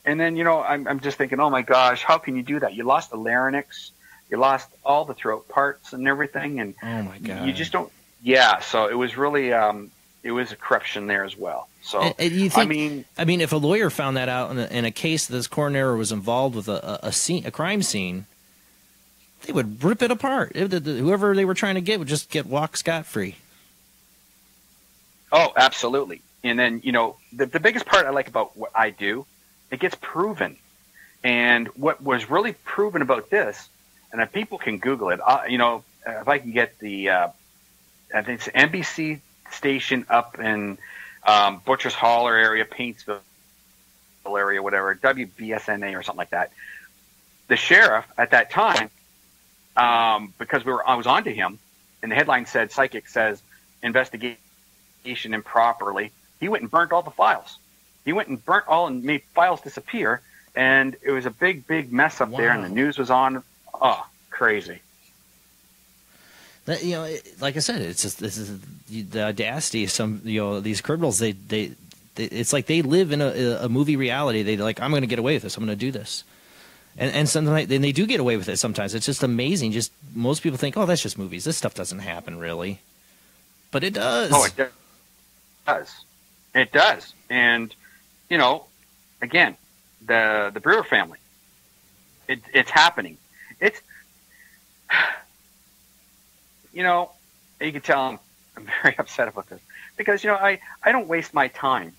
And then, I'm just thinking, oh my gosh, how can you do that? You lost the larynx, you lost all the throat parts and everything, and oh my God, you just don't. Yeah, so it was really, it was a corruption there as well. So and you think, I mean, if a lawyer found that out in a case that this coroner was involved with a crime scene, they would rip it apart. Whoever they were trying to get would just walk scot-free. Oh, absolutely. And then, the biggest part I like about what I do, it gets proven. And what was really proven about this, and if people can Google it, if I can get the, I think it's NBC station up in Butcher's Holler area, Paintsville area, whatever, WBSNA or something like that. The sheriff at that time, because I was onto him, and the headline said, psychic says, investigation improperly. He went and burnt all the files. He went and burnt all and made files disappear, and it was a big, big mess up there, and the news was on. Oh, crazy. Like I said, it's just the audacity of some, these criminals. It's like they live in a movie reality. They're like, I'm going to get away with this. I'm going to do this, and sometimes they do get away with it. Sometimes it's just amazing. Just most people think, oh, that's just movies. This stuff doesn't happen really, but it does. Oh, it does. It does. And again, the Brewer family. It's happening. It's. You can tell I'm very upset about this because, I don't waste my time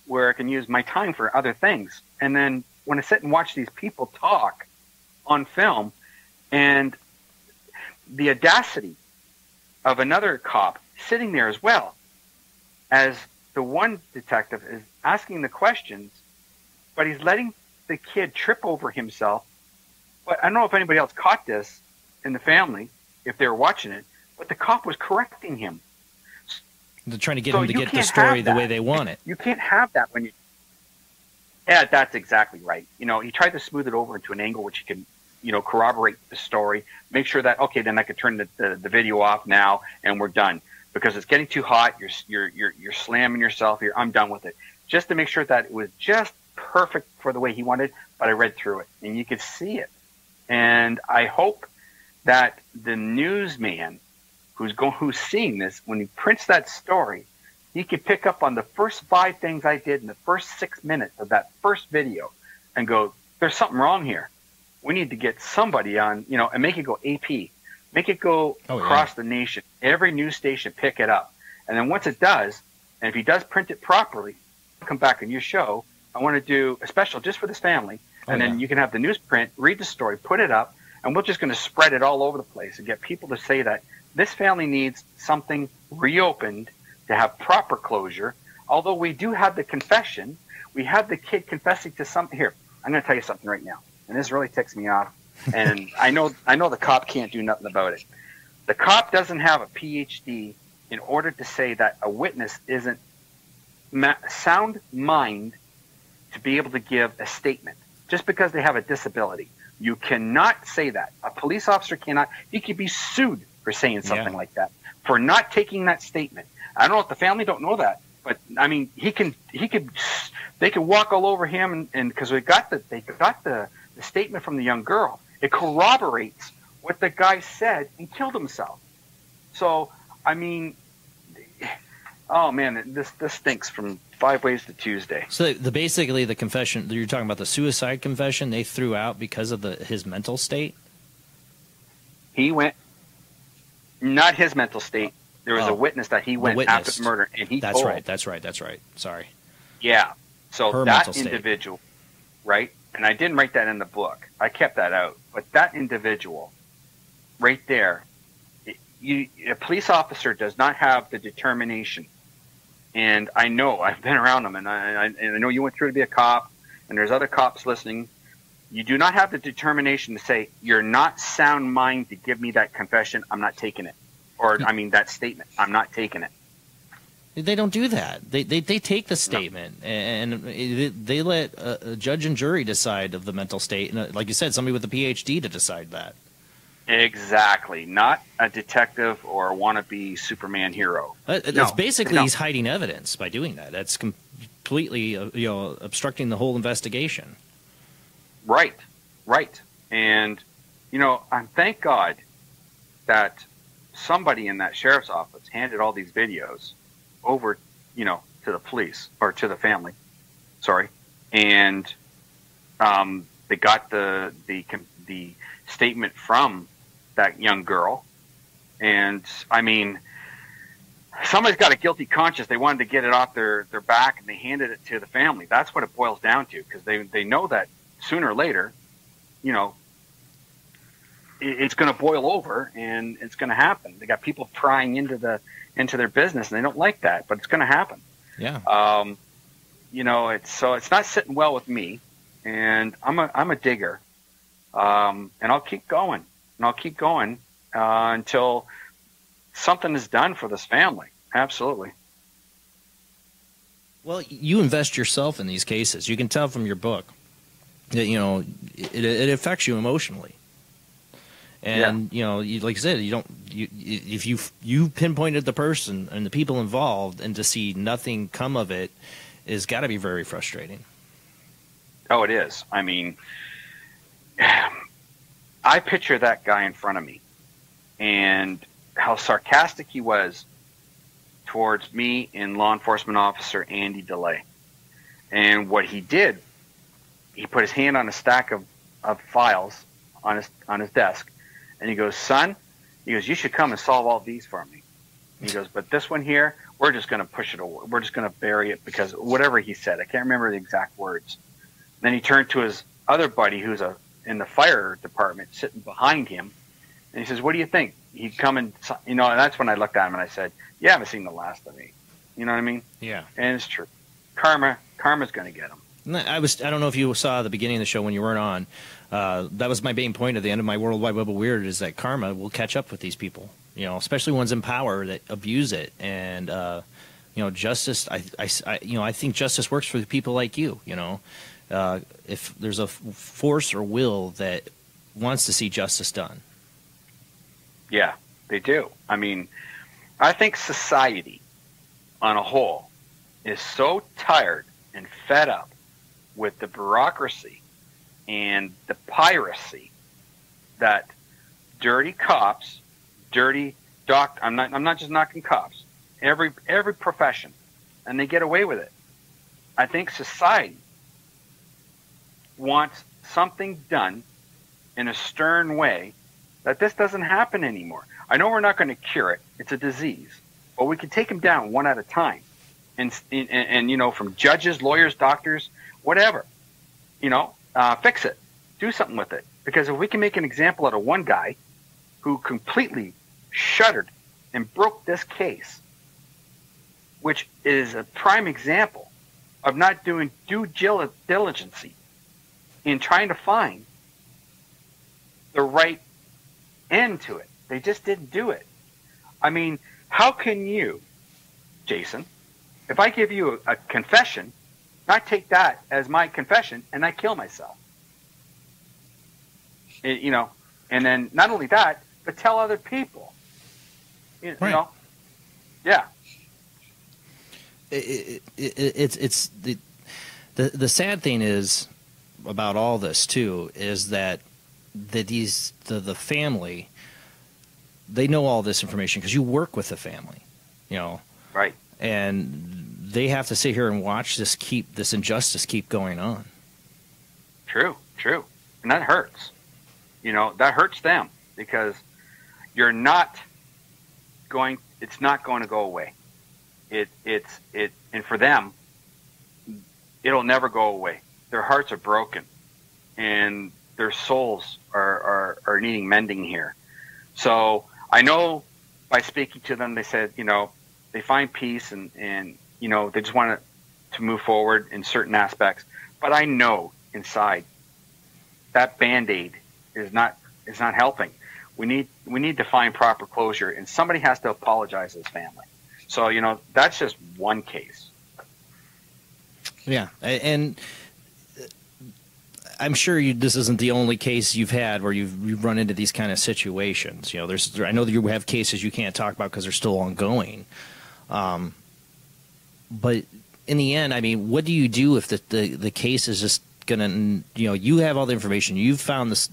where I can use my time for other things. And then when I sit and watch these people talk on film, and the audacity of another cop sitting there as well as the one detective is asking the questions, but he's letting the kid trip over himself. But I don't know if anybody else caught this in the family, if they were watching it, but the cop was correcting him. They're trying to get him to get the story the way they want it. You can't have that when you... Yeah, that's exactly right. He tried to smooth it over into an angle which he can, corroborate the story, make sure that, okay, then I could turn the video off now and we're done. Because it's getting too hot, you're slamming yourself here, I'm done with it. Just to make sure that it was just perfect for the way he wanted, but I read through it, and you could see it. And I hope that the newsman who's seeing this, when he prints that story, he could pick up on the first 5 things I did in the first 6 minutes of that first video and go, there's something wrong here. We need to get somebody on, and make it go AP. Make it go across the nation. Every news station pick it up. And then once it does, and if he does print it properly, come back on your show. I want to do a special just for this family. And then you can have the newsprint, read the story, put it up, and we're just going to spread it all over the place and get people to say that this family needs something reopened to have proper closure. Although we do have the confession, we have the kid confessing to something. Here, I'm going to tell you something right now, and this really ticks me off. And I know the cop can't do nothing about it. The cop doesn't have a PhD in order to say that a witness isn't sound mind to be able to give a statement just because they have a disability. You cannot say that. A police officer cannot. He could be sued for saying something like that, for not taking that statement. I don't know if the family don't know that, but I mean, they could walk all over him, and because they got the statement from the young girl. It corroborates what the guy said and killed himself. So, I mean, oh man, this stinks from 5 ways to Tuesday. So basically the confession, you're talking about the suicide confession, they threw out because of his mental state? He went, not his mental state. There was a witness that he went after the murder, and he told. That's right. Sorry. Yeah. So Her that individual, right? And I didn't write that in the book. I kept that out. But that individual right there, a police officer does not have the determination. And I know, I've been around them, and I know you went through to be a cop, and there's other cops listening. You do not have the determination to say, you're not sound mind to give me that confession, I'm not taking it. Or, I mean, that statement, I'm not taking it. They don't do that. They take the statement, and they let a judge and jury decide of the mental state. And like you said, somebody with a PhD to decide that. Exactly. Not a detective or a wannabe Superman hero. It's basically he's hiding evidence by doing that. That's completely obstructing the whole investigation. Right. And, thank God that somebody in that sheriff's office handed all these videos over, to the police or to the family. Sorry. And they got the statement from that young girl. And I mean, somebody's got a guilty conscience. They wanted to get it off their back, and they handed it to the family. That's what it boils down to, because they know that sooner or later, it's going to boil over, and it's going to happen. They got people prying into their business, and they don't like that, but it's going to happen. Yeah. It's not sitting well with me, and I'm a digger, and I'll keep going, until something is done for this family. Absolutely. Well, you invest yourself in these cases. You can tell from your book that it affects you emotionally. And like I said, if you pinpointed the person and the people involved, and to see nothing come of it is got to be very frustrating. Oh, it is. I mean, I picture that guy in front of me, and how sarcastic he was towards me and law enforcement officer Andy DeLay. And what he did, he put his hand on a stack of files on his desk. And he goes, son, you should come and solve all these for me. And he goes, but this one here, we're just going to push it away. We're just going to bury it, because whatever he said, I can't remember the exact words. Then he turned to his other buddy who's in the fire department sitting behind him. And he says, what do you think? He'd come and, and that's when I looked at him and I said, you haven't seen the last of me. You know what I mean? Yeah. And it's true. Karma's going to get him. I don't know if you saw the beginning of the show when you weren't on. That was my main point at the end of my World Wide Web of Weird, is that karma will catch up with these people, especially ones in power that abuse it. And, justice, I think justice works for people like you, if there's a force or will that wants to see justice done. Yeah, they do. I mean, I think society on a whole is so tired and fed up with the bureaucracy and the piracy that dirty cops, dirty I'm not just knocking cops, every profession, and they get away with it. I think society wants something done in a stern way, that this doesn't happen anymore. I know we're not going to cure it. It's a disease. but we can take them down one at a time. And you know, from judges, lawyers, doctors, whatever, you know, fix it, do something with it. Because if we can make an example out of one guy who completely shuttered and broke this case, which is a prime example of not doing due diligence in trying to find the right end to it. They just didn't do it. I mean, how can you, Jason, if I give you a confession, not take that as my confession and I kill myself? You know, and then not only that, but tell other people. You know, yeah. It's the sad thing is about all this too is that the family, they know all this information because you work with the family, you know, right, and they have to sit here and watch this injustice keep going on. True, and that hurts. You know, that hurts them because it's not going to go away. And for them, it'll never go away. Their hearts are broken, and their souls are needing mending here. So I know by speaking to them, they said, you know, they find peace and you know, they just want to move forward in certain aspects. But I know inside that Band-Aid is not helping. We need to find proper closure, and somebody has to apologize to his family. So, you know, that's just one case. Yeah, and I'm sure this isn't the only case you've had where you've run into these kind of situations. You know, I know that you have cases you can't talk about because they're still ongoing. But in the end, I mein, what do you do if the case is just gonna, you know, you have all the information, you've found this,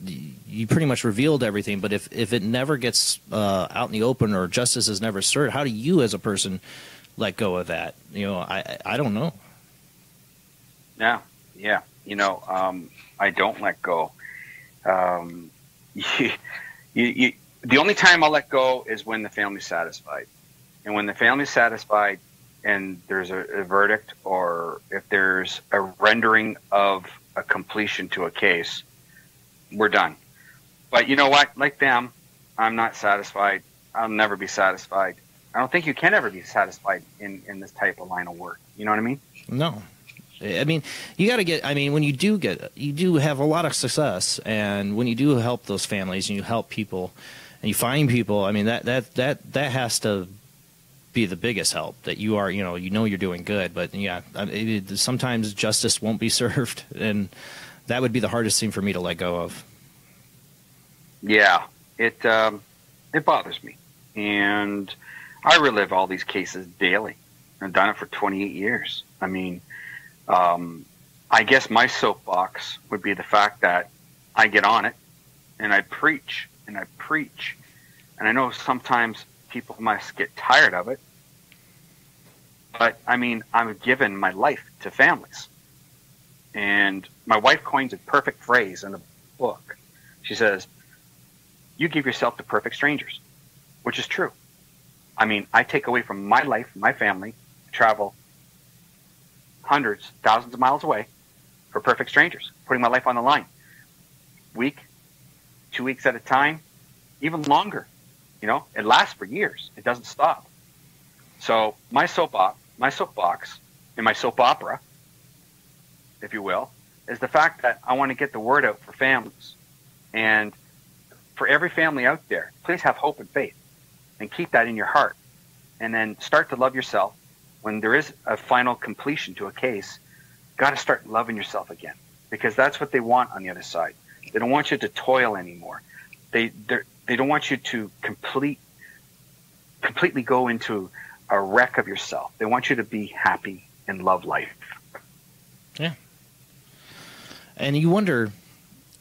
you pretty much revealed everything, but if it never gets out in the open or justice is never served, how do you as a person let go of that? You know, I don't know. Yeah. You know, I don't let go. The only time I'll let go is when the family's satisfied. And when the family's satisfied and there's a verdict, or if there's a rendering of a completion to a case, we're done. But you know what? Like them, I'm not satisfied. I'll never be satisfied. I don't think you can ever be satisfied in this type of line of work. You know what I mean? No. I mean, you got to get, I mean, when you do have a lot of success, and when you do help those families and you help people and you find people, I mean, that has to be the biggest help, that you are, you know you're doing good. But yeah, sometimes justice won't be served, and that would be the hardest thing for me to let go of. Yeah, it bothers me, and I relive all these cases daily. I've done it for 28 years. I mean, I guess my soapbox would be the fact that I get on it and I preach and I preach, and I know sometimes people must get tired of it, but I mean, I'm giving my life to families. And my wife coins a perfect phrase in a book. She says, "You give yourself to perfect strangers," which is true. I mean, I take away from my life, my family, travel hundreds, thousands of miles away for perfect strangers, putting my life on the line. Week, 2 weeks at a time, even longer. You know, it lasts for years. It doesn't stop. So my soapbox and my soap opera, if you will, is the fact that I want to get the word out for families. And for every family out there, please have hope and faith and keep that in your heart. And then start to love yourself. When there is a final completion to a case, got to start loving yourself again, because that's what they want on the other side. They don't want you to toil anymore. They don't want you to completely go into a wreck of yourself. They want you to be happy and love life. Yeah. And you wonder,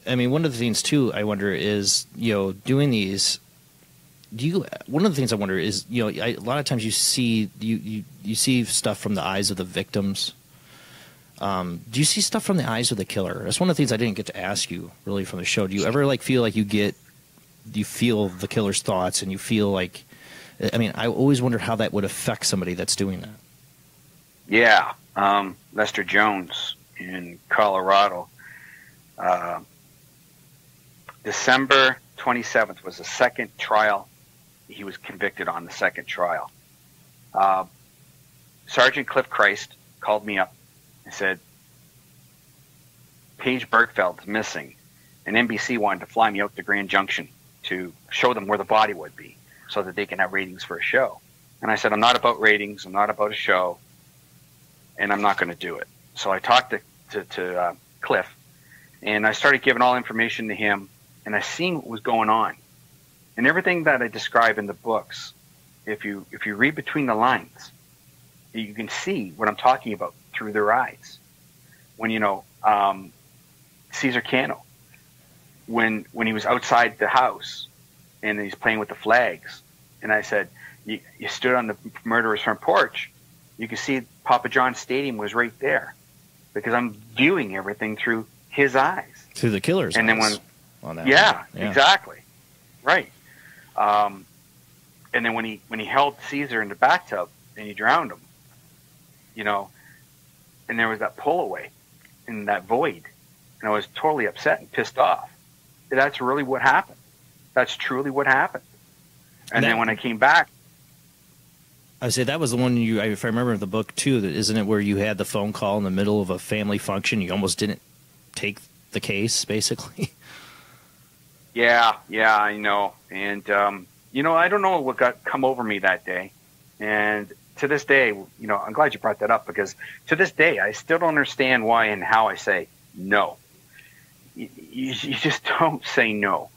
I mean, one of the things too, I wonder is, you know, doing these, one of the things I wonder is, you know, a lot of times you see stuff from the eyes of the victims. Do you see stuff from the eyes of the killer? That's one of the things I didn't get to ask you really from the show. Do you ever feel like you feel the killer's thoughts, and you feel like I mean, I always wondered how that would affect somebody that's doing that. Yeah. Lester Jones in Colorado. December 27th was the second trial. He was convicted on the second trial. Sergeant Cliff Christ called me up and said, Paige Bergfeld's missing, and NBC wanted to fly me out to Grand Junction to show them where the body would be so that they can have ratings for a show. And I said, I'm not about ratings, I'm not about a show, and I'm not going to do it. So I talked to Cliff, and I started giving all information to him, and I seen what was going on. And everything that I describe in the books, if you read between the lines, you can see what I'm talking about through their eyes. When, Caesar Cano, when he was outside the house and he's playing with the flags, and I said, you stood on the murderer's front porch, you could see Papa John's Stadium was right there, because I'm viewing everything through his eyes. Through the killer's and eyes. Then yeah, exactly. Right. And then when he held Caesar in the bathtub and he drowned him, and there was that pull away in that void, and I was totally upset and pissed off. That's really what happened. That's truly what happened. And then when I came back, I say that was the one if I remember the book too, isn't it where you had the phone call in the middle of a family function? You almost didn't take the case, basically. Yeah, I know. And, I don't know what come over me that day. And to this day, I'm glad you brought that up, because to this day, I still don't understand why and how I say no. You just don't say no.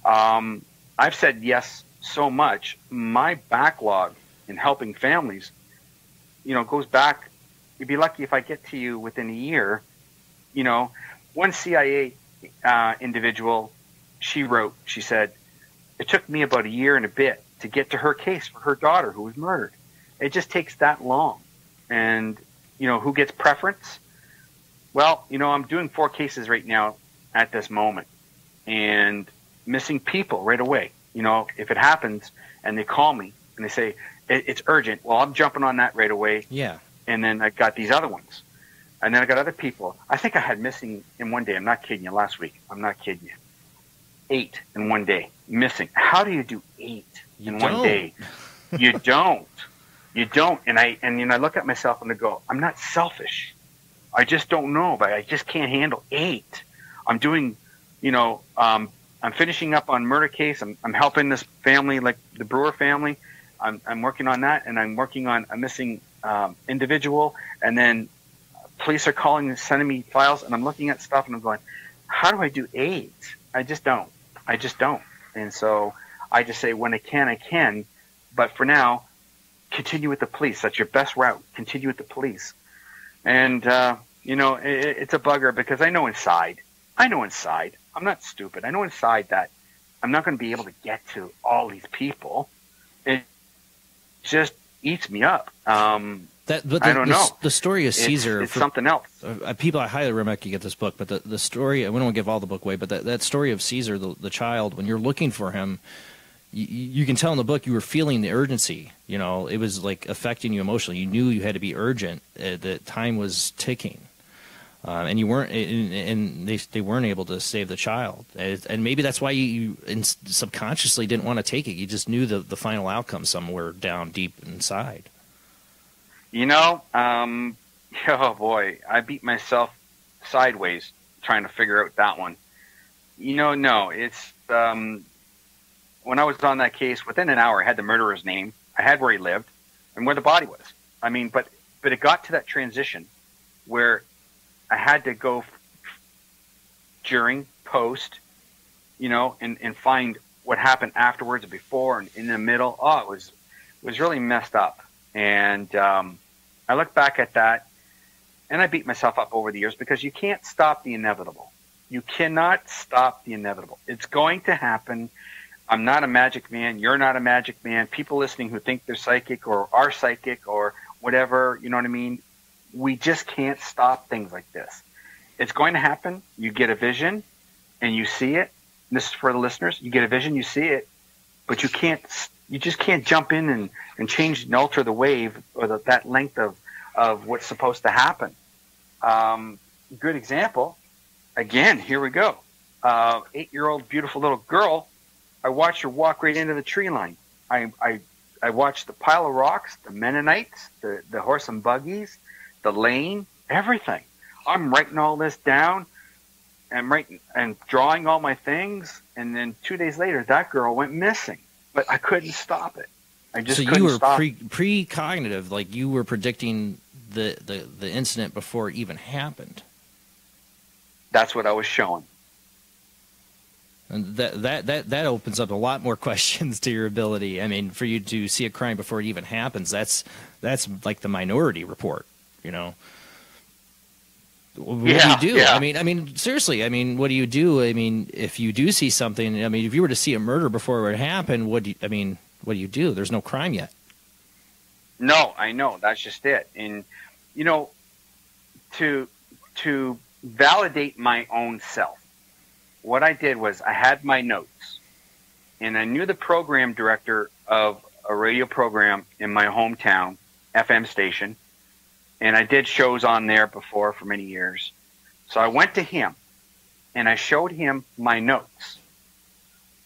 I've said yes so much. My backlog in helping families, goes back. You'd be lucky if I get to you within a year. One CIA individual, she said, it took me about a year and a bit to get to her case for her daughter who was murdered. It just takes that long. And, who gets preference? Well, I'm doing 4 cases right now at this moment, and missing people right away. If it happens and they call me and they say, it's urgent, well, I'm jumping on that right away. Yeah. And then I got these other ones. And then I got other people. I think I had missing in one day. I'm not kidding you. Last week. I'm not kidding you. 8 in one day missing. How do you do 8 in one day? You don't. You don't. And I look at myself and I go, I'm not selfish. I just don't know, but I just can't handle 8. I'm doing, I'm finishing up on murder case. I'm helping this family, like the Brewer family. I'm working on that, and I'm working on a missing individual. And then police are calling and sending me files, and I'm looking at stuff, and I'm going, how do I do 8? I just don't. And so I just say, when I can. But for now, continue with the police. That's your best route. Continue with the police. And, it's a bugger, because I know inside. I'm not stupid. I know inside that I'm not going to be able to get to all these people. It just eats me up. I don't know. The story of Caesar. It's something else. People, I highly recommend you get this book, but the story, we don't want to give all the book away, but that story of Caesar, the child, when you're looking for him, you can tell in the book you were feeling the urgency. It was like affecting you emotionally. You knew you had to be urgent. The time was ticking. And you weren't, and they weren't able to save the child, and maybe that's why you subconsciously didn't want to take it. You just knew the final outcome somewhere down deep inside. Oh boy, I beat myself sideways trying to figure out that one. No, it's when I was on that case, within an hour, I had the murderer's name, I had where he lived, and where the body was. I mean, but it got to that transition where I had to go during, post, and find what happened afterwards, before, and in the middle. Oh, it was really messed up. And I look back at that, and I beat myself up over the years, because you can't stop the inevitable. You cannot stop the inevitable. It's going to happen. I'm not a magic man. You're not a magic man. People listening who think they're psychic or are psychic or whatever, you know what I mean? We just can't stop things like this. It's going to happen. You get a vision and you see it. This is for the listeners. You get a vision, you see it, but you just can't jump in and change and alter the wave or that length of what's supposed to happen. Good example. Again, here we go. 8-year-old beautiful little girl. I watched her walk right into the tree line. I watched the pile of rocks, the Mennonites, the horse and buggies, the lane, everything. I'm writing all this down and drawing all my things, and then 2 days later, that girl went missing. But I couldn't stop it. I just couldn't stop. So you were precognitive, like you were predicting the incident before it even happened. That's what I was showing. And that opens up a lot more questions to your ability. I mean, for you to see a crime before it even happens, that's like the Minority Report, you know. What do you do? Yeah. I mean, seriously. I mean, what do you do? I mean, if you do see something, I mean, if you were to see a murder before it happened, what do you do? There's no crime yet. No, I know. That's just it. And you know, to validate my own self, what I did was I had my notes, and I knew the program director of a radio program in my hometown, FM station, and I did shows on there before for many years. So I went to him, and I showed him my notes.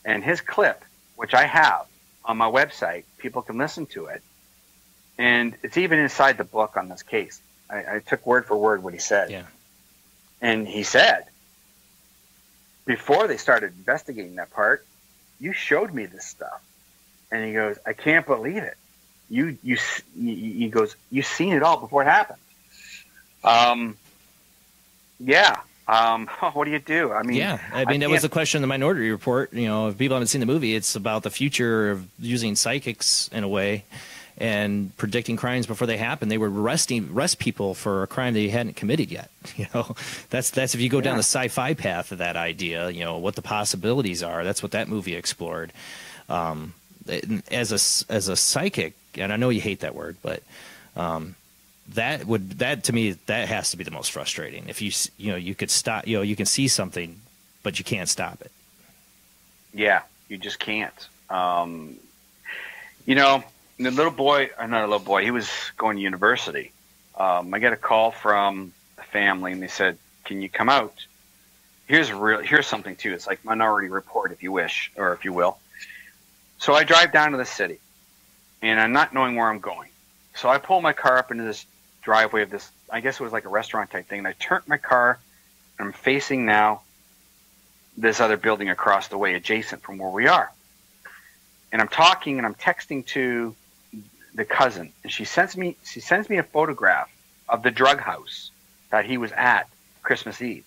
And his clip, which I have on my website, people can listen to it, and it's even inside the book on this case. I took word for word what he said. Yeah. And he said, before they started investigating that part, you showed me this stuff. And he goes, I can't believe it. He goes, you've seen it all before it happened. What do you do? I mean, that was the question in the Minority Report. You know, if people haven't seen the movie, it's about the future of using psychics in a way and predicting crimes before they happen. They would arrest people for a crime they hadn't committed yet. You know, that's if you go down the sci-fi path of that idea, you know, what the possibilities are. That's what that movie explored. As a psychic, and I know you hate that word, but that to me, that has to be the most frustrating. If you could stop, you know, you can see something, but you can't stop it. Yeah, you just can't. You know, the little boy, or not a little boy, he was going to university. I got a call from the family, and they said, "Can you come out?" Here's something too. It's like Minority Report, if you wish, or if you will. So I drive down to the city, and I'm not knowing where I'm going. So I pull my car up into this driveway of this, I guess it was like a restaurant type thing, and I turned my car, and I'm facing now this other building across the way, adjacent from where we are. And I'm talking, and I'm texting to the cousin, and she sends me a photograph of the drug house that he was at Christmas Eve.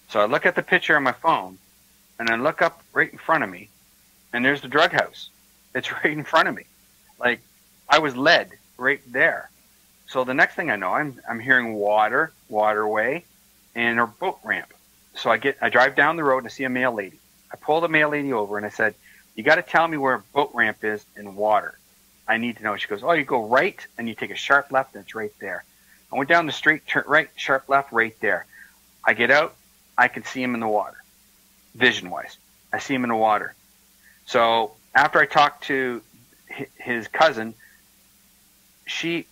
So I look at the picture on my phone, and I look up right in front of me, and there's the drug house. It's right in front of me. Like, I was led right there. So the next thing I know, I'm hearing waterway, and a boat ramp. So I drive down the road and I see a mail lady. I pull the mail lady over, and I said, you got to tell me where a boat ramp is in water. I need to know. She goes, oh, you go right, and you take a sharp left, and it's right there. I went down the street, turn right, sharp left, right there. I get out, I can see him in the water, vision-wise. I see him in the water. So after I talked to his cousin, she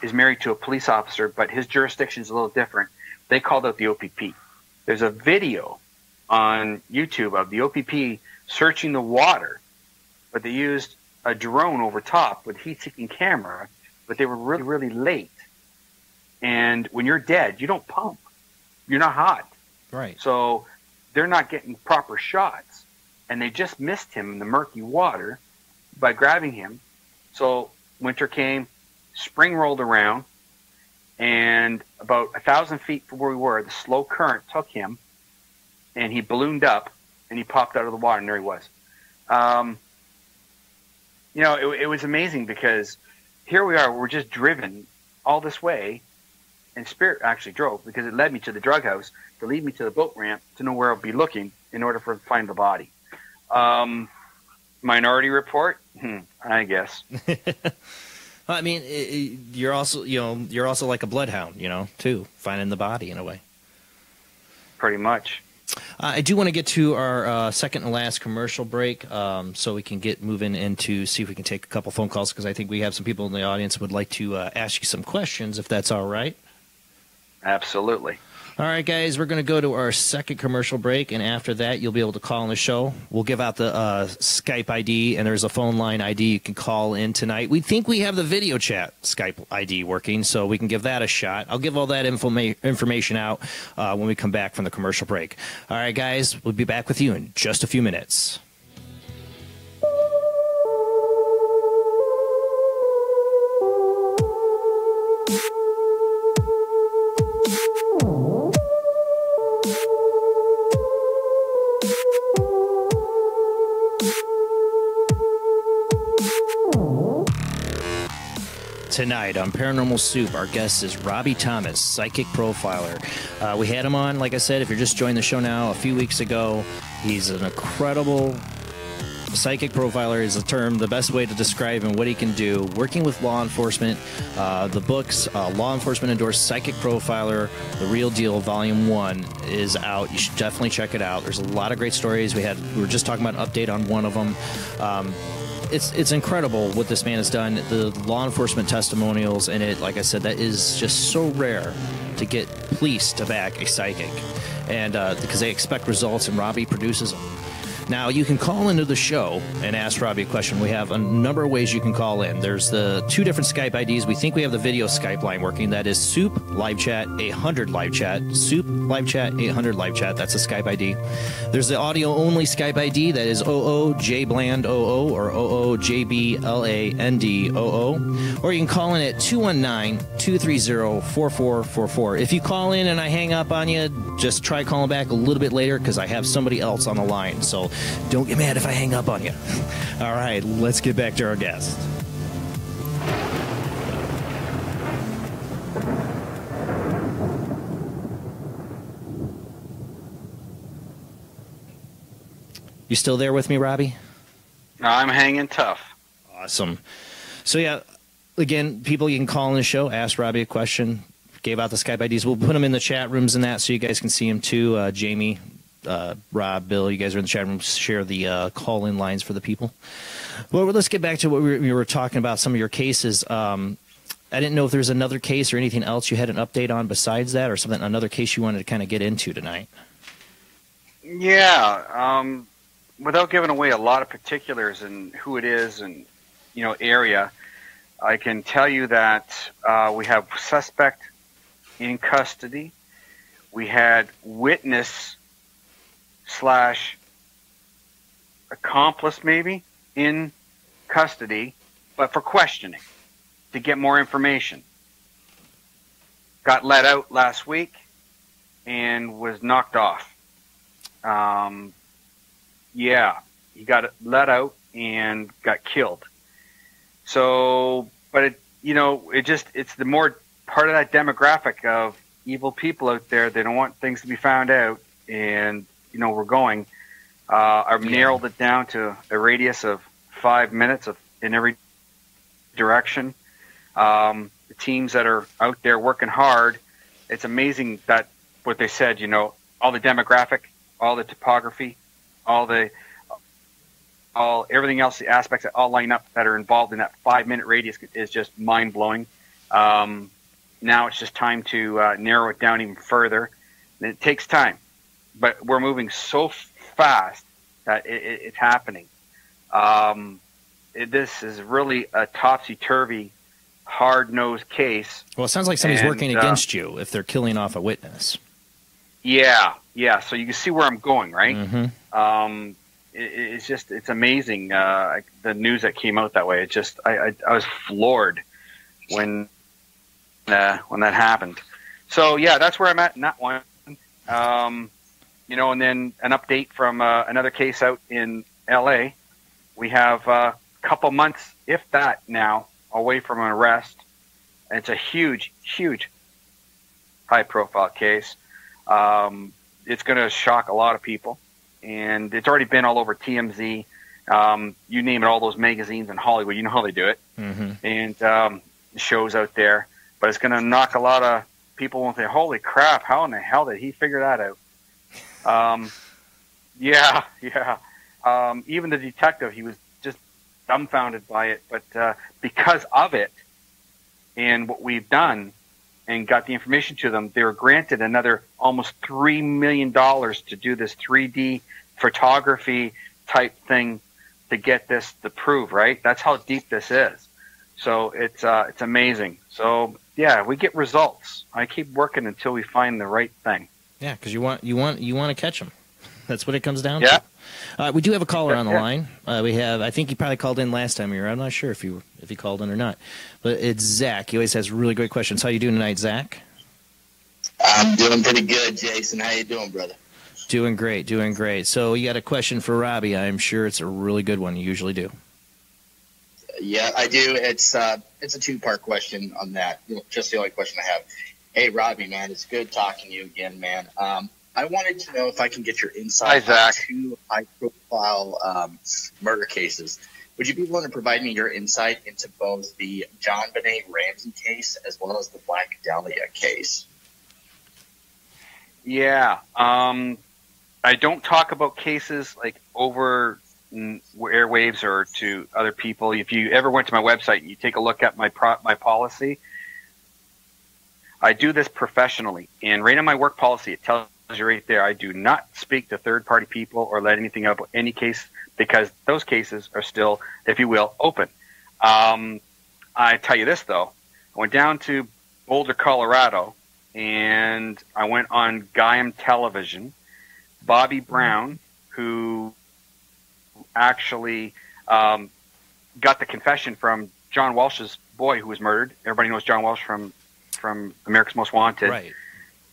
is married to a police officer, but his jurisdiction is a little different. They called out the OPP. There's a video on YouTube of the OPP searching the water, but they used a drone over top with heat-seeking camera, but they were really, really late. And when you're dead, you don't pump. You're not hot. Right. So they're not getting proper shots. And they just missed him in the murky water by grabbing him. So winter came, spring rolled around, and about 1,000 feet from where we were, the slow current took him, and he ballooned up, and he popped out of the water, and there he was. You know, it was amazing because here we are, we're just driven all this way, and Spirit actually drove because it led me to the drug house to lead me to the boat ramp to know where I'll be looking in order to find the body. Minority Report? I guess. I mean, you're also like a bloodhound, you know, too, finding the body in a way. Pretty much. I do want to get to our second and last commercial break, so we can get moving into see if we can take a couple phone calls, because I think we have some people in the audience who would like to ask you some questions, if that's all right. Absolutely. All right, guys, we're going to go to our second commercial break, and after that, you'll be able to call in the show. We'll give out the Skype ID, and there's a phone line ID you can call in tonight. We think we have the video chat Skype ID working, so we can give that a shot. I'll give all that information out when we come back from the commercial break. All right, guys, we'll be back with you in just a few minutes. Tonight on Paranormal Soup, our guest is Robbie Thomas, psychic profiler. We had him on, like I said, if you're just joining the show now, a few weeks ago. He's an incredible psychic profiler is the term, the best way to describe him, what he can do. Working with law enforcement, the books, Law Enforcement Endorsed Psychic Profiler, The Real Deal, Volume 1 is out. You should definitely check it out. There's a lot of great stories. We were just talking about an update on one of them. It's incredible what this man has done. The law enforcement testimonials in it, like I said, that is just so rare to get police to back a psychic, and because they expect results, and Robbie produces them. Now, you can call into the show and ask Robbie a question. We have a number of ways you can call in. There's the two different Skype IDs. We think we have the video Skype line working. That is Soup Live Chat 800 Live Chat. Soup Live Chat 800 Live Chat. That's the Skype ID. There's the audio-only Skype ID. That is OOJBland00 or OOJBLAND00. Or you can call in at 219-230-4444. If you call in and I hang up on you, just try calling back a little bit later, because I have somebody else on the line. So don't get mad if I hang up on you. All right, let's get back to our guest. You still there with me, Robbie? I'm hanging tough. Awesome. So, yeah, again, people, you can call in the show, ask Robbie a question. Gave out the Skype IDs. We'll put them in the chat rooms and that, so you guys can see them too. Jamie, Rob, Bill, you guys are in the chat room. Share the call-in lines for the people. Well, let's get back to what we were talking about, some of your cases. I didn't know if there's another case or anything else you had an update on besides that, or something, another case you wanted to kind of get into tonight. Yeah, without giving away a lot of particulars and who it is and, area, I can tell you that we have suspect in custody. We had witness / accomplice maybe in custody, but for questioning to get more information. Got let out last week and was knocked off. Yeah, he got let out and got killed. So, but it's the more part of that demographic of evil people out there. They don't want things to be found out, and we're going. I've narrowed it down to a radius of 5 minutes in every direction. The teams that are out there working hard, it's amazing that what they said, all the demographic, all the topography, everything else, the aspects that all line up that are involved in that 5 minute radius is just mind blowing. Now it's just time to narrow it down even further. And it takes time, but we're moving so fast that it's happening. This is really a topsy-turvy, hard-nosed case. Well, it sounds like somebody's working against you if they're killing off a witness. Yeah. So you can see where I'm going, right? Mm-hmm. It's amazing, the news that came out that way. I was floored when that happened. So, yeah, that's where I'm at in that one. And then an update from another case out in L.A. We have a couple months, if that now, away from an arrest. And it's a huge, huge high-profile case. It's going to shock a lot of people. And it's already been all over TMZ. You name it, all those magazines in Hollywood. You know how they do it. Mm-hmm. And shows out there. But it's going to knock a lot of people and say, holy crap, how in the hell did he figure that out? Yeah, yeah. Even the detective, he was just dumbfounded by it. But because of it and what we've done and got the information to them, they were granted another almost $3 million to do this 3D photography type thing to get this to prove, right? That's how deep this is. So it's amazing. So yeah, we get results. I keep working until we find the right thing. Yeah, because you want to catch them. That's what it comes down to. We do have a caller on the line. We have, I think he probably called in last time you were. I'm not sure if he called in or not. But it's Zach. He always has really great questions. How you doing tonight, Zach? I'm doing pretty good, Jason. How you doing, brother? Doing great, doing great. So you got a question for Robbie. I'm sure it's a really good one. You usually do. Yeah, I do. It's a two-part question on that. Just the only question I have. Hey, Robbie, man, it's good talking to you again, man. I wanted to know if I can get your insight on two high-profile murder cases. Would you be willing to provide me your insight into both the John Benet Ramsey case as well as the Black Dahlia case? Yeah. I don't talk about cases like over airwaves or to other people. If you ever went to my website and you take a look at my policy, I do this professionally. And right on my work policy, it tells you right there, I do not speak to third-party people or let anything up any case because those cases are still, if you will, open. I tell you this, though. I went down to Boulder, Colorado, and I went on Guyam Television. Bobby Brown, who actually got the confession from John Walsh's boy who was murdered. Everybody knows John Walsh from America's Most Wanted. Right.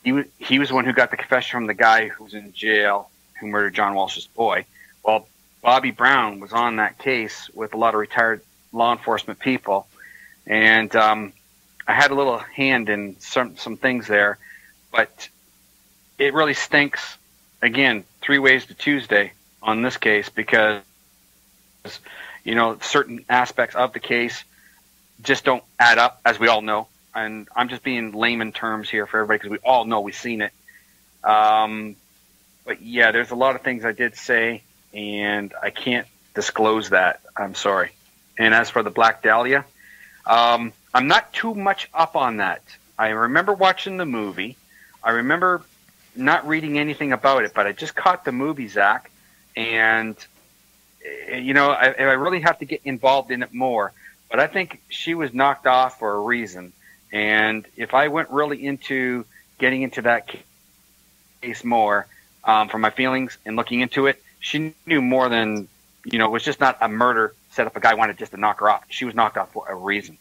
He was the one who got the confession from the guy who was in jail who murdered John Walsh's boy. Well, Bobby Brown was on that case with a lot of retired law enforcement people, and I had a little hand in some things there, but it really stinks. Again, 3 ways to Tuesday on this case because, certain aspects of the case just don't add up, as we all know. And I'm just being layman terms here for everybody because we all know we've seen it. But yeah, there's a lot of things I did say, and I can't disclose that. I'm sorry. And as for the Black Dahlia, I'm not too much up on that. I remember watching the movie. I remember not reading anything about it, but I just caught the movie, Zach, and I really have to get involved in it more. But I think she was knocked off for a reason, and if I went really into getting into that case more, from my feelings and looking into it, she knew more than it was just not a murder set up. A guy wanted just to knock her off. She was knocked off for a reason.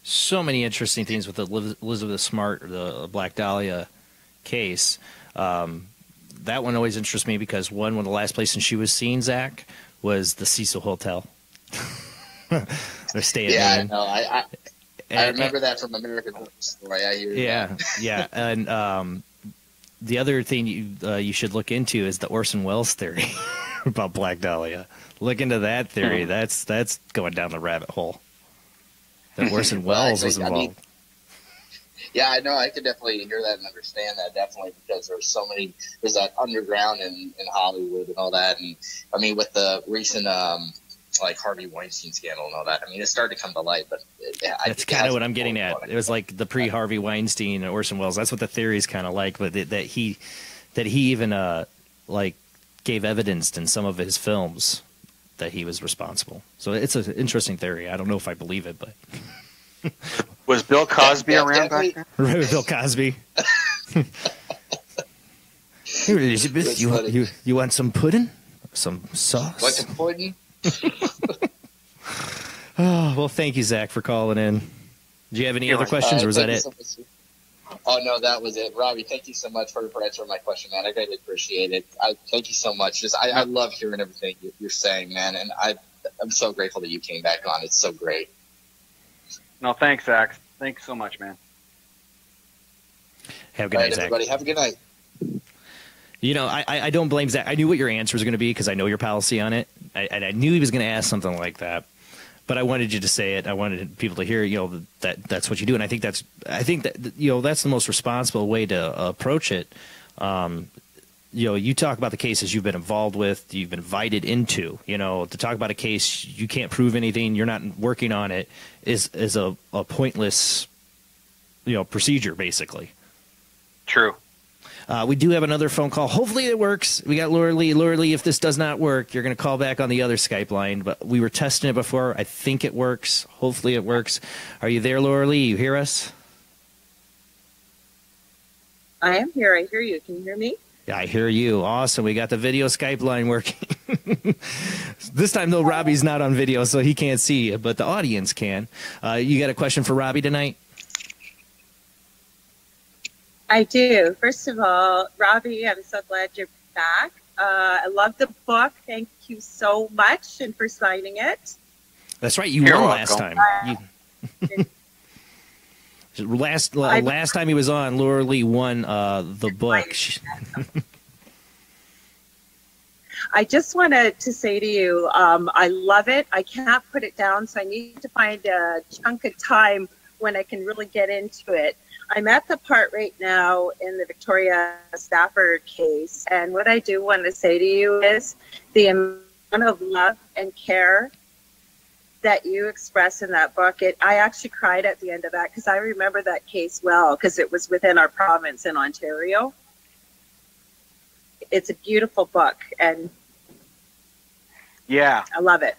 So many interesting things with the Elizabeth Smart, the Black Dahlia case. That one always interests me because one of the last places she was seen, Zach, was the Cecil Hotel. They're staying in. No, I remember that from American Horror Story. I hear that. Yeah. And the other thing you should look into is the Orson Welles theory about Black Dahlia. Look into that theory. That's going down the rabbit hole. That Orson Welles was involved. Yeah, I know. I could definitely hear that and understand that, definitely, because there's that underground in Hollywood and all that. And, I mean, with the recent, Harvey Weinstein scandal and all that, I mean, it started to come to light. But that's kind of what I'm getting at. It was like the pre-Harvey Weinstein and Orson Welles. That's what the theory is kind of like, but that he even, gave evidence in some of his films that he was responsible. So it's an interesting theory. I don't know if I believe it, but... Was Bill Cosby around back then? Right, Bill Cosby. Here, Elizabeth, you want some pudding? Some sauce? Want some pudding? Oh, well, thank you, Zach, for calling in. Do you have any other questions, or was that it? Oh, no, that was it. Robbie, thank you so much for answering my question, man. I greatly appreciate it. Thank you so much. I love hearing everything you're saying, man, and I'm so grateful that you came back on. It's so great. No, thanks, Zach. Thanks so much, man. Have a good night, Zach. Everybody, have a good night. I don't blame Zach. I knew what your answer was going to be because I know your policy on it. I knew he was going to ask something like that, but I wanted you to say it. I wanted people to hear, that's what you do, and I think that's the most responsible way to approach it. you talk about the cases you've been involved with, you've been invited into, to talk about a case you can't prove anything, you're not working on it, is a pointless, procedure, basically. True. We do have another phone call. Hopefully it works. We got Laura Lee. Laura Lee, if this does not work, you're going to call back on the other Skype line. But we were testing it before. I think it works. Hopefully it works. Are you there, Laura Lee? You hear us? I am here. I hear you. Can you hear me? Yeah, I hear you. Awesome. We got the video Skype line working. This time, though, Robbie's not on video, so he can't see you, but the audience can. You got a question for Robbie tonight? I do. First of all, Robbie, I'm so glad you're back. I love the book. Thank you so much and for signing it. That's right. You won last time. Last time he was on, Laura Lee won the book. I just wanted to say to you, I love it. I can't put it down, so I need to find a chunk of time when I can really get into it. I'm at the part right now in the Victoria Stafford case, and what I do want to say to you is the amount of love and care that you express in that book. I actually cried at the end of that because I remember that case well because it was within our province in Ontario. It's a beautiful book, and yeah, I love it.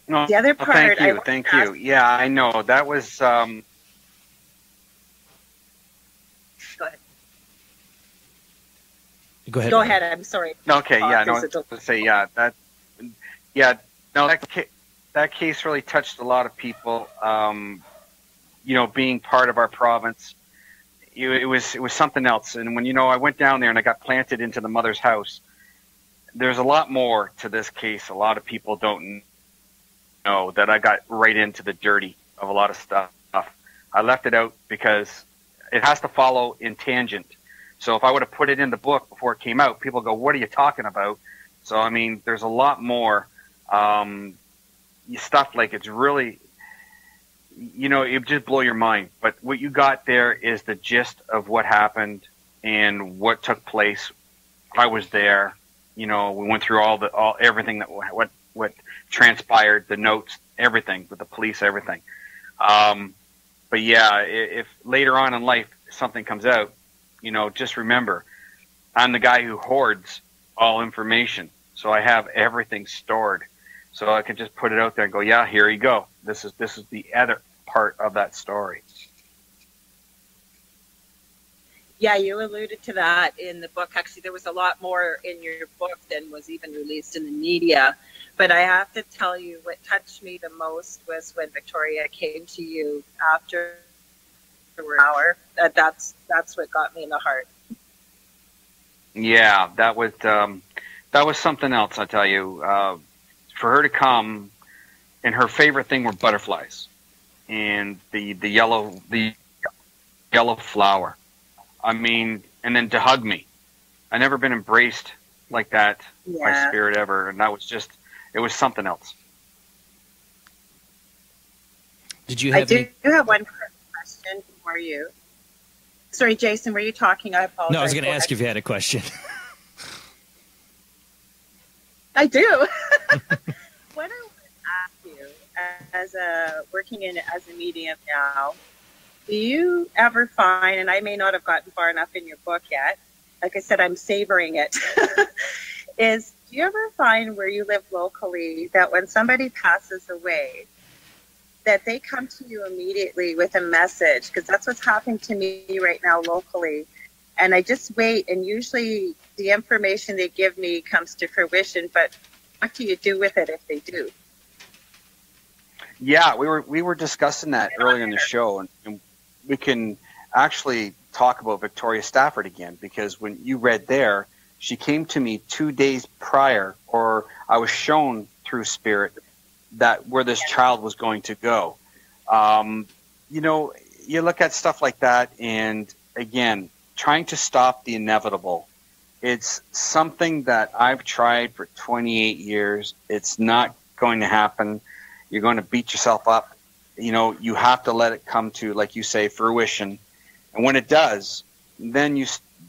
No, the other part, thank you. Yeah, I know that was. Go ahead. Go ahead. Go ahead. I'm sorry. Okay. Yeah. No. That case really touched a lot of people. Being part of our province, it was something else. And when I went down there and I got planted into the mother's house, there's a lot more to this case. A lot of people don't know that I got right into the dirty of a lot of stuff. I left it out because it has to follow in tangent. So if I would have put it in the book before it came out, people go, "What are you talking about?" So I mean, there's a lot more stuff. Like it's really, it just blow your mind. But what you got there is the gist of what happened and what took place. I was there. We went through everything that what transpired, the notes, everything with the police, everything. But yeah, if later on in life something comes out, just remember, I'm the guy who hoards all information. So I have everything stored. So I can just put it out there and go, yeah, here you go. This is the other part of that story. Yeah, you alluded to that in the book. Actually, there was a lot more in your book than was even released in the media. But I have to tell you, what touched me the most was when Victoria came to you after an hour. That's what got me in the heart. Yeah, that was something else. I tell you, for her to come, and her favorite thing were butterflies, and the yellow flower. I mean, and then to hug me. I never been embraced like that by spirit ever, and that was it was something else. Did you have? I do have one question for you. Sorry, Jason, were you talking? I apologize. No, I was going to ask you if you had a question. I do. What I want to ask you, as working as a medium now, do you ever find, and I may not have gotten far enough in your book yet, like I said, I'm savoring it, do you ever find where you live locally that when somebody passes away, that they come to you immediately with a message? Because that's what's happening to me right now locally. And I just wait, and usually the information they give me comes to fruition, but what do you do with it if they do? Yeah, we were discussing that earlier in the show, and we can actually talk about Victoria Stafford again, because when you read there, she came to me 2 days prior, or I was shown through spirit that where this child was going to go. You look at stuff like that, and again, trying to stop the inevitable. It's something that I've tried for 28 years. It's not going to happen. You're going to beat yourself up. You have to let it come to, like you say, fruition. And when it does, then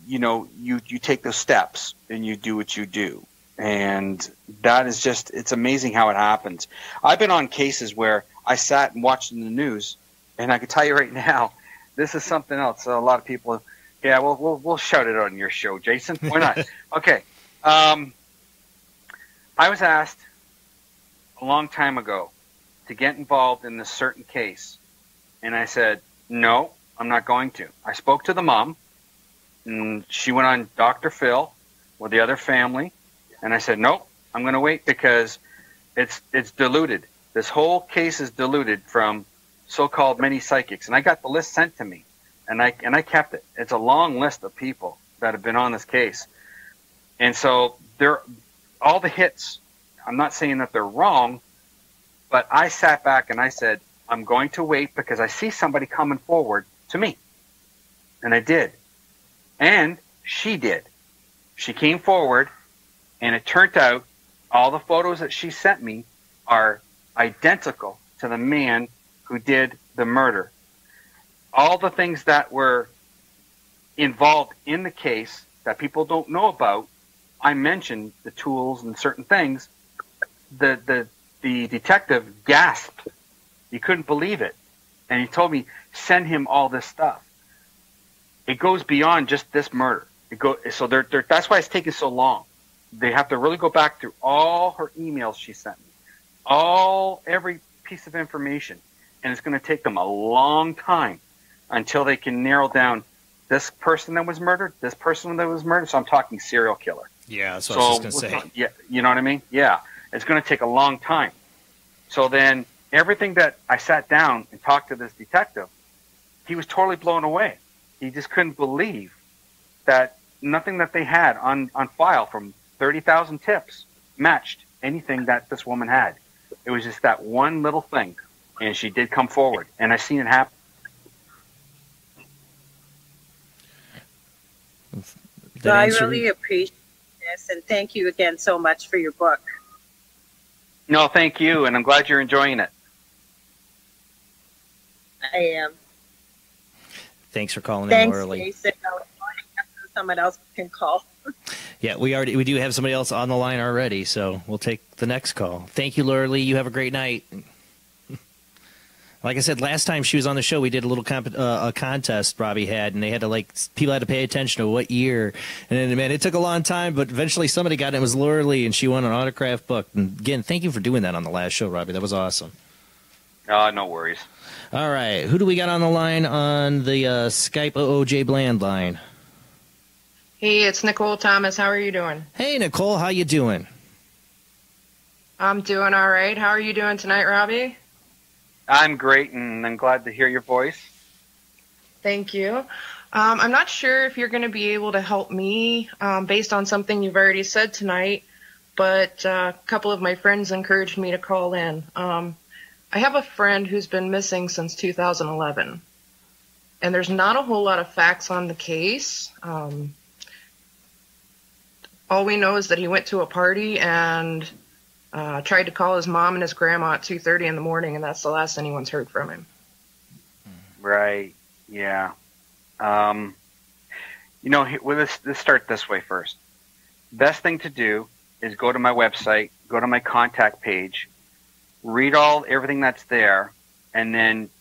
you take those steps and you do what you do. And that is just, it's amazing how it happens. I've been on cases where I sat and watched in the news, and I can tell you right now, this is something else. A lot of people, yeah, we'll shout it on your show, Jason. Why not? Okay. I was asked a long time ago to get involved in this certain case, and I said, no, I'm not going to. I spoke to the mom, and she went on Dr. Phil with the other family, and I said, nope, I'm going to wait because it's diluted. This whole case is diluted from so-called many psychics, and I got the list sent to me, and I kept it. It's a long list of people that have been on this case, and so all the hits. I'm not saying that they're wrong, but I sat back and I said, I'm going to wait because I see somebody coming forward to me, and I did, and she did. She came forward, and it turned out all the photos that she sent me are identical to the man who did the murder. All the things that were involved in the case that people don't know about, I mentioned the tools and certain things. The detective gasped. He couldn't believe it. And he told me, send him all this stuff. It goes beyond just this murder. So that's why it's taking so long. They have to really go back through all her emails she sent me, every piece of information, and it's going to take them a long time until they can narrow down this person that was murdered, this person that was murdered. So I'm talking serial killer. Yeah, that's what I was just going to say. Yeah, you know what I mean? Yeah, it's going to take a long time. So then everything that I sat down and talked to this detective, he was totally blown away. He just couldn't believe that nothing that they had on file from 30,000 tips matched anything that this woman had. It was just that one little thing, and she did come forward, and I seen it happen. So I really appreciate this, and thank you again so much for your book. No, thank you, and I'm glad you're enjoying it. I am. Thanks for calling in early. Thanks, Jason. Someone else can call. Yeah, we do have somebody else on the line already, so we'll take the next call. Thank you, Laura Lee. You have a great night. Like I said, last time she was on the show, we did a little a contest Robbie had, and they had to people had to pay attention to what year. And then, man, it took a long time, but eventually somebody got it. It was Laura Lee, and she won an autographed book. And again, thank you for doing that on the last show, Robbie. That was awesome. No worries. All right, who do we got on the line on the Skype OOJ Bland line? Hey, it's Nicole Thomas. How are you doing? Hey, Nicole, how you doing? I'm doing all right. How are you doing tonight, Robbie? I'm great, and I'm glad to hear your voice. Thank you. I'm not sure if you're going to be able to help me based on something you've already said tonight, but a couple of my friends encouraged me to call in. I have a friend who's been missing since 2011, and there's not a whole lot of facts on the case. All we know is that he went to a party and tried to call his mom and his grandma at 2:30 in the morning, and that's the last anyone's heard from him. Right. Yeah. Let's start this way first. Best thing to do is go to my website, go to my contact page, read everything that's there, and then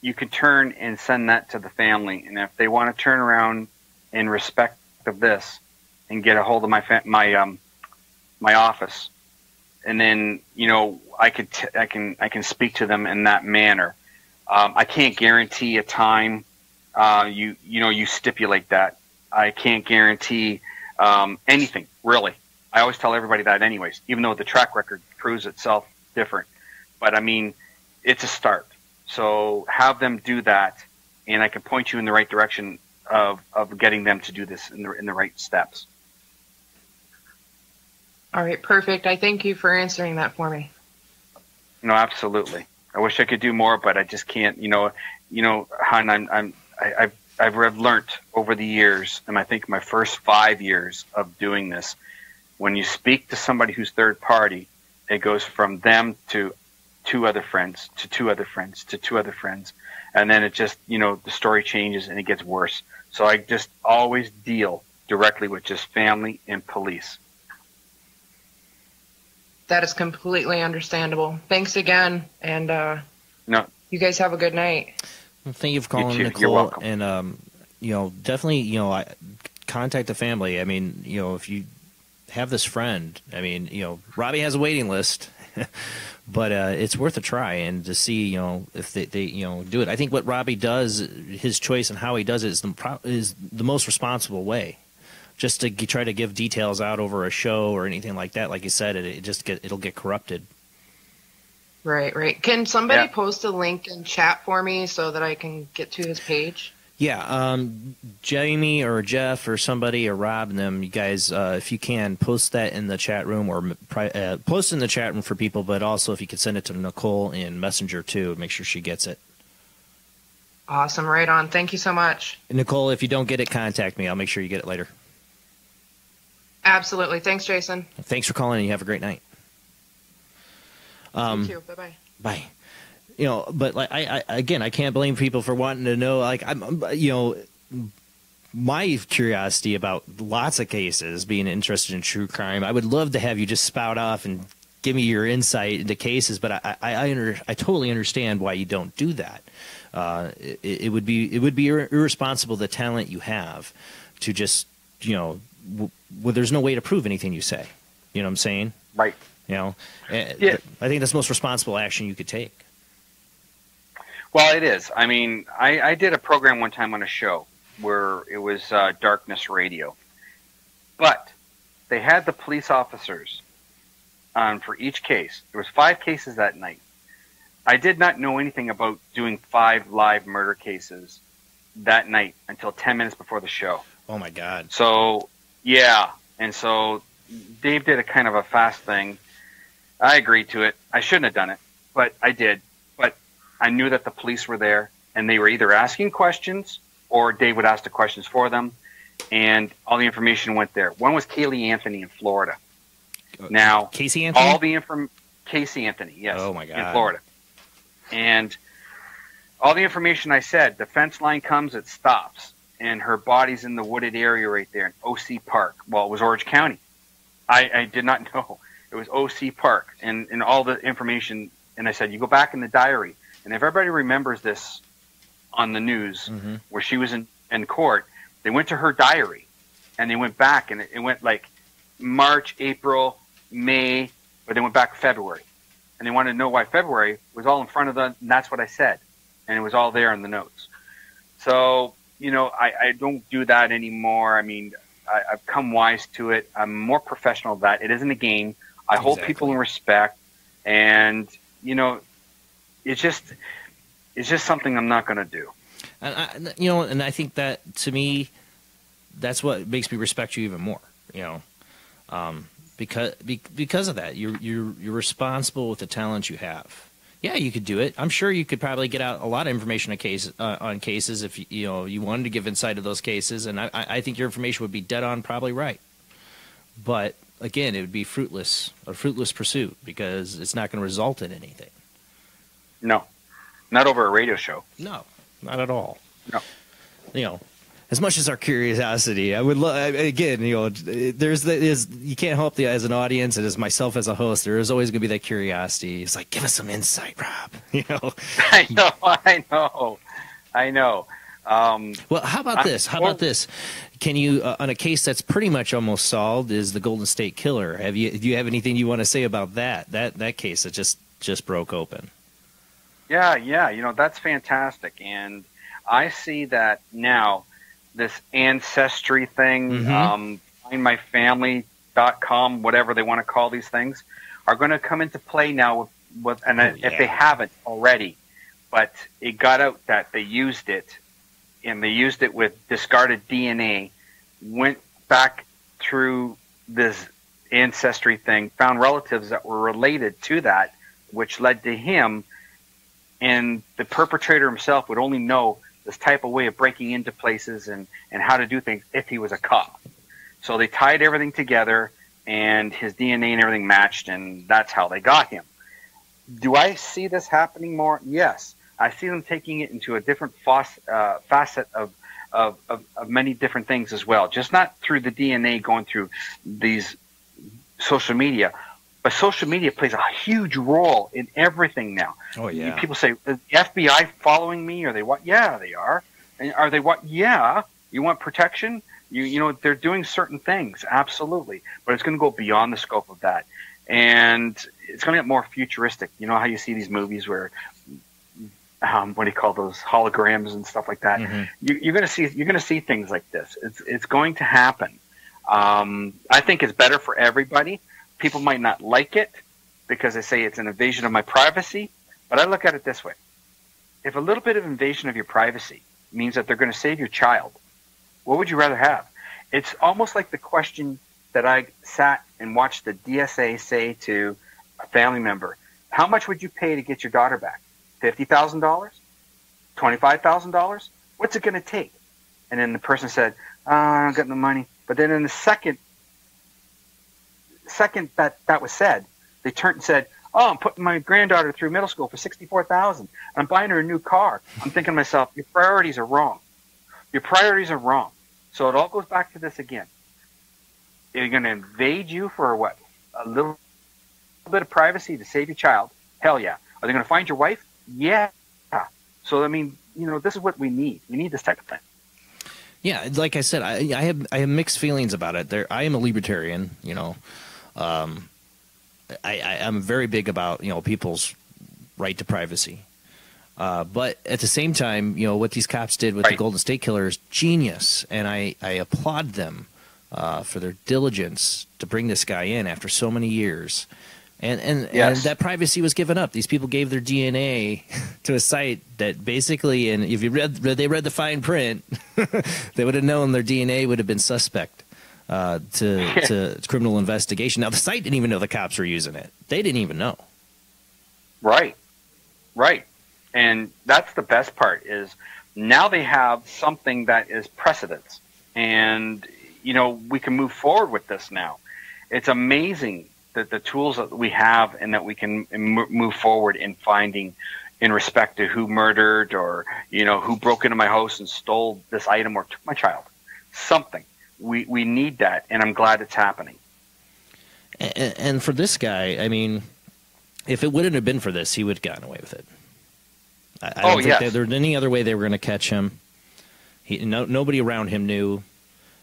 you can turn and send that to the family. And if they want to turn around in respect of this and get a hold of my office, and then I can speak to them in that manner. I can't guarantee a time. You stipulate that. I can't guarantee anything really. I always tell everybody that, anyways, even though the track record proves itself different. But I mean, it's a start. So have them do that, and I can point you in the right direction of getting them to do this in the right steps. All right, perfect. I thank you for answering that for me. No, absolutely. I wish I could do more, but I just can't. Hon, I've learned over the years, and I think my first 5 years of doing this, when you speak to somebody who's third party, it goes from them to 2 other friends, to 2 other friends, to 2 other friends, and then it just, the story changes and it gets worse. So I just always deal directly with just family and police. That is completely understandable. Thanks again, and No, you guys have a good night. Well, thank you for calling, too. Nicole. You're welcome. And definitely, contact the family. I mean, if you have this friend, I mean, Robbie has a waiting list, but it's worth a try and to see, if they do it. I think what Robbie does, his choice and how he does it is the most responsible way. Just to try to give details out over a show or anything like that, like you said, it'll get corrupted. Right. Can somebody Yeah. post a link in chat for me so that I can get to his page? Yeah, Jamie or Jeff or somebody or Rob and them, you guys, if you can, post that in the chat room or post in the chat room for people, but also if you could send it to Nicole in Messenger too, make sure she gets it. Awesome. Right on. Thank you so much. Nicole, if you don't get it, contact me. I'll make sure you get it later. Absolutely. Thanks, Jason. Thanks for calling and you have a great night. You too. Bye-bye. Bye. But like I can't blame people for wanting to know. Like my curiosity about lots of cases, being interested in true crime. I would love to have you just spout off and give me your insight into cases, but I totally understand why you don't do that. It would be irresponsible, the talent you have, to just there's no way to prove anything you say. You know what I'm saying? Right. Yeah. I think that's the most responsible action you could take. Well, it is. I mean, I did a program one time on a show where it was Darkness Radio. But they had the police officers for each case. There was 5 cases that night. I did not know anything about doing 5 live murder cases that night until 10 minutes before the show. Oh, my God. So, yeah. And so Dave did a kind of a fast thing. I agreed to it. I shouldn't have done it, but I did. But I knew that the police were there, and they were either asking questions or Dave would ask the questions for them, and all the information went there. One was Kaylee Anthony in Florida. Now, Casey Anthony? all the Casey Anthony, yes. Oh, my God. In Florida. And all the information I said, the fence line comes, it stops, and her body's in the wooded area right there in OC Park. Well, it was Orange County. I did not know. It was OC Park, and all the information, and I said, you go back in the diary, and if everybody remembers this on the news, where she was in court, they went to her diary, and they went back, and it went like March, April, May, but they went back February. And they wanted to know why February was all in front of them, and that's what I said. And it was all there in the notes. So, I don't do that anymore. I mean, I've come wise to it. I'm more professional at that. It isn't a game. I hold people in respect. And, it's just something I'm not going to do. And I think that, to me, that's what makes me respect you even more, because of that. You're responsible with the talent you have. Yeah, you could do it. I'm sure you could probably get out a lot of information on cases if you wanted to give insight to those cases, and I think your information would be dead on, probably right. But again, it would be a fruitless pursuit because it's not going to result in anything. No, not over a radio show. No, not at all. No. As much as our curiosity, I would love, again, you can't help as an audience and as myself as a host, there is always going to be that curiosity. It's like, give us some insight, Rob. I know. Well, how about this? Can you, on a case that's pretty much almost solved, is the Golden State Killer? Do you have anything you want to say about that case that just broke open? Yeah. That's fantastic. And I see that now, this ancestry thing, findmyfamily.com, whatever they want to call these things, are going to come into play now if they haven't already. But it got out that they used it, and they used it with discarded DNA, went back through this ancestry thing, found relatives that were related to that, which led to him, and the perpetrator himself would only know this type of way of breaking into places and how to do things if he was a cop. So they tied everything together, and his DNA and everything matched, and that's how they got him. Do I see this happening more? Yes. I see them taking it into a different facet of of many different things as well. Just not through the DNA going through these social media, but social media plays a huge role in everything now. Oh, yeah. People say, the FBI following me? Are they what? Yeah, they are. And are they what? Yeah. You want protection? You know, they're doing certain things. Absolutely. But it's going to go beyond the scope of that. And it's going to get more futuristic. You know how you see these movies where, what do you call those, holograms and stuff like that? Mm-hmm. You're going to see things like this. It's going to happen. I think it's better for everybody. People might not like it because they say it's an invasion of my privacy, but I look at it this way. If a little bit of invasion of your privacy means that they're going to save your child, what would you rather have? It's almost like the question that I sat and watched the DSA say to a family member, how much would you pay to get your daughter back? $50,000? $25,000? What's it going to take? And then the person said, I don't got the money. But then in the second that was said, they turned and said, oh, I'm putting my granddaughter through middle school for $64,000. I'm buying her a new car. I'm thinking to myself, your priorities are wrong. Your priorities are wrong. So it all goes back to this again. Are you going to invade you for what? A little bit of privacy to save your child? Hell yeah. Are they going to find your wife? Yeah. So, I mean, you know, this is what we need. We need this type of thing. Yeah, like I said, I have mixed feelings about it. I am a libertarian, you know. I'm very big about, you know, people's right to privacy. But at the same time, you know, what these cops did with the Golden State Killer is genius, and I applaud them for their diligence to bring this guy in after so many years. And that privacy was given up. These people gave their DNA to a site that basically, and if they read the fine print, they would have known their DNA would have been suspect to criminal investigation. Now, the site didn't even know the cops were using it. They didn't even know. Right. And that's the best part is now they have something that is precedence. And, you know, we can move forward with this now. It's amazing that the tools that we have and that we can move forward in finding in respect to who murdered or, you know, who broke into my house and stole this item or took my child. Something. We need that, and I'm glad it's happening. And for this guy, I mean, if it wouldn't have been for this, he would have gotten away with it. I don't think there was any other way they were going to catch him. Nobody around him knew.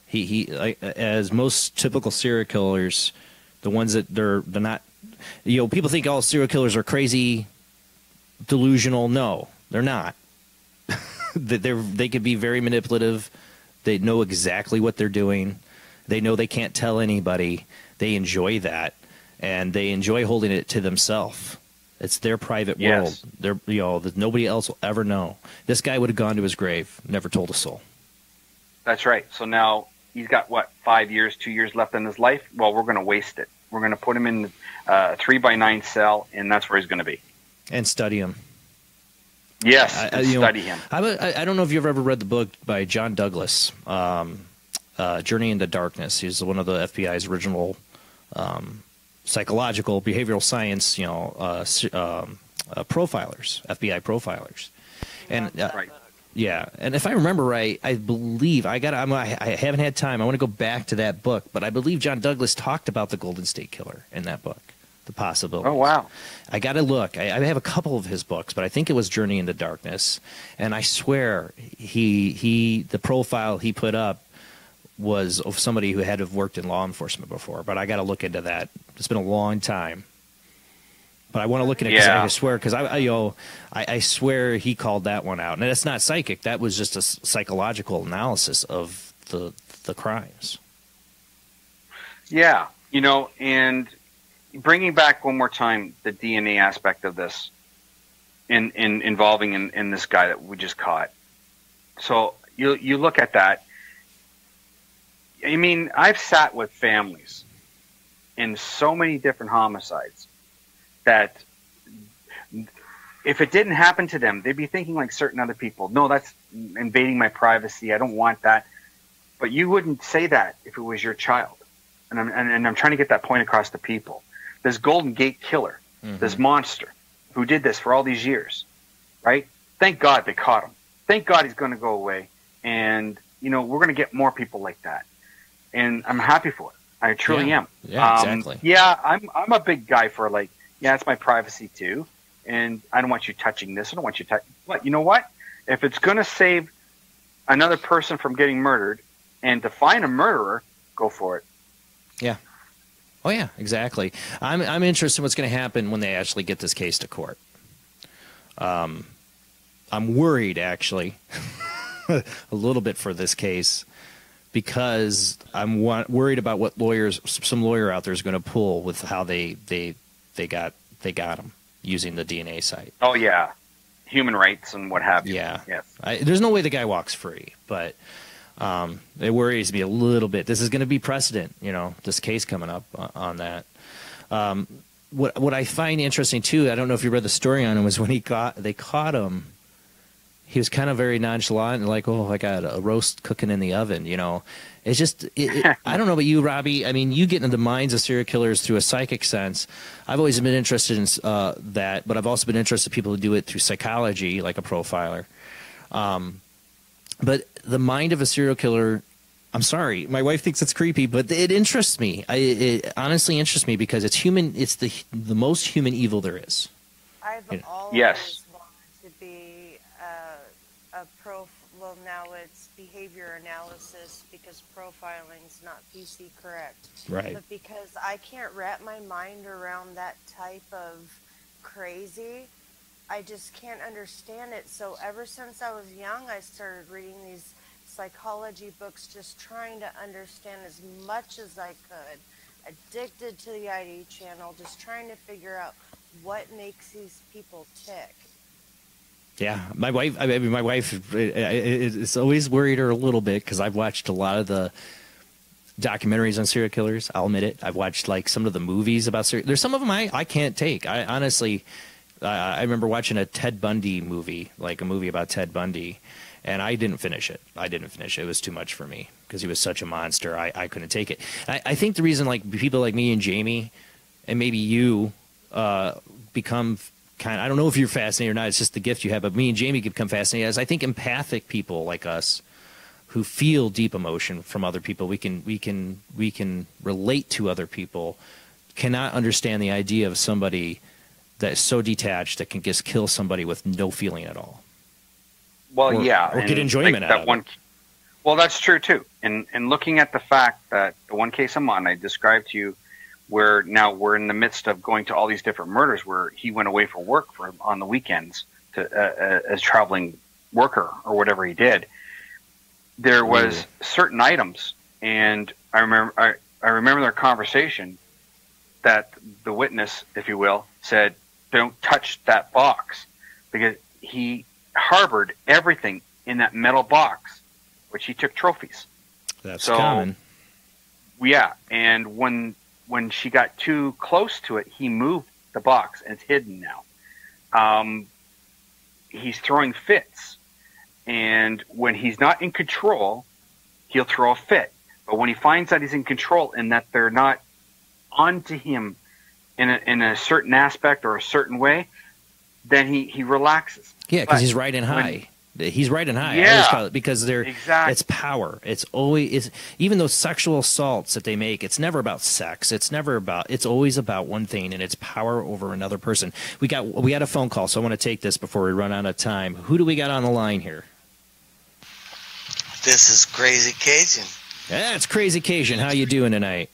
He as most typical serial killers, the ones that they're not, you know, people think all serial killers are crazy, delusional. No, they're not. They could be very manipulative. They know exactly what they're doing. They know they can't tell anybody. They enjoy that, and they enjoy holding it to themselves. It's their private world. They're, you know, that nobody else will ever know. This guy would have gone to his grave, never told a soul. That's right. So now he's got, what, 5 years, 2 years left in his life? Well, we're going to waste it. We're going to put him in a 3x9 cell, and that's where he's going to be. And study him. Yes, study him. I don't know if you've ever read the book by John Douglas, Journey into Darkness. He's one of the FBI's original psychological, behavioral science, you know, profilers, FBI profilers. And yeah, and if I remember right, I believe I haven't had time. I want to go back to that book, but I believe John Douglas talked about the Golden State Killer in that book, the possibility. Oh wow! I got to look. I have a couple of his books, but I think it was Journey into Darkness, and I swear the profile he put up was of somebody who had to have worked in law enforcement before. But I got to look into that. It's been a long time. But I want to look at it because I swear, because I swear he called that one out, and it's not psychic. That was just a psychological analysis of the crimes. Yeah, you know, and bringing back one more time the DNA aspect of this, involving in this guy that we just caught. So you look at that. I mean, I've sat with families in so many different homicides that if it didn't happen to them, they'd be thinking like certain other people, no, that's invading my privacy. I don't want that. But you wouldn't say that if it was your child. And I'm trying to get that point across to people. This Golden Gate Killer, this monster who did this for all these years, right? Thank God they caught him. Thank God he's going to go away. and we're going to get more people like that, and I'm happy for it. I truly am. Yeah, exactly. Yeah, I'm a big guy for it's my privacy too, and I don't want you touching this. I don't want you touching. But you know what? If it's going to save another person from getting murdered, and to find a murderer, go for it. Yeah. Oh yeah, exactly. I'm interested in what's going to happen when they actually get this case to court. I'm worried, actually, a little bit for this case, because I'm worried about what some lawyer out there is going to pull with how they got him using the DNA site. Oh yeah, human rights and what have you. Yeah. Yes. There's no way the guy walks free, but it worries me a little bit. This is going to be precedent, this case coming up on that. What I find interesting too, I don't know if you read the story on him, was when they caught him. He was kind of very nonchalant and like, oh, I got a roast cooking in the oven, It's just, I don't know about you, Robbie. I mean, you get into the minds of serial killers through a psychic sense. I've always been interested in that, but I've also been interested in people who do it through psychology, like a profiler. But the mind of a serial killer, I'm sorry, my wife thinks it's creepy, but it interests me. It honestly interests me because it's human. It's the most human evil there is. I've always Yes. wanted to be well, now it's behavior analysis because profiling's not PC correct. Right. But because I can't wrap my mind around that type of crazy, I just can't understand it. So ever since I was young, I started reading these psychology books, just trying to understand as much as I could. Addicted to the ID channel, just trying to figure out what makes these people tick. Yeah, my wife. It's always worried her a little bit because I've watched a lot of the documentaries on serial killers. I'll admit it. I've watched like some of the movies about serial. There's some of them I can't take. I honestly, I remember watching a Ted Bundy movie, like a movie about Ted Bundy, and I didn't finish it. It was too much for me because he was such a monster. I couldn't take it. I think the reason like people like me and Jamie, and maybe you, become I don't know if you're fascinated or not. It's just the gift you have. But me and Jamie can become fascinated. As I think empathic people like us, who feel deep emotion from other people, we can relate to other people. Cannot understand the idea of somebody that is so detached that can just kill somebody with no feeling at all. Well, or get enjoyment out of it. Well, that's true too. And looking at the fact that the one case I'm on, I described to you, where now we're in the midst of going to all these different murders where he went away for work on the weekends as traveling worker or whatever he did. There was certain items, and I remember their conversation that the witness, if you will, said, "Don't touch that box," because he harbored everything in that metal box, which he took trophies. That's common. Yeah, and when she got too close to it, he moved the box, and it's hidden now. He's throwing fits, and when he's not in control, he'll throw a fit. But when he finds that he's in control and that they're not onto him in a certain aspect or a certain way, then he relaxes. Yeah, because he's riding high. He's riding high. Yeah, I always call it, because exactly. It's power. It's always even those sexual assaults that they make. It's never about sex. It's always about one thing, and it's power over another person. We had a phone call, so I want to take this before we run out of time. Who do we got on the line here? This is Crazy Cajun. Yeah, it's Crazy Cajun. How you doing tonight?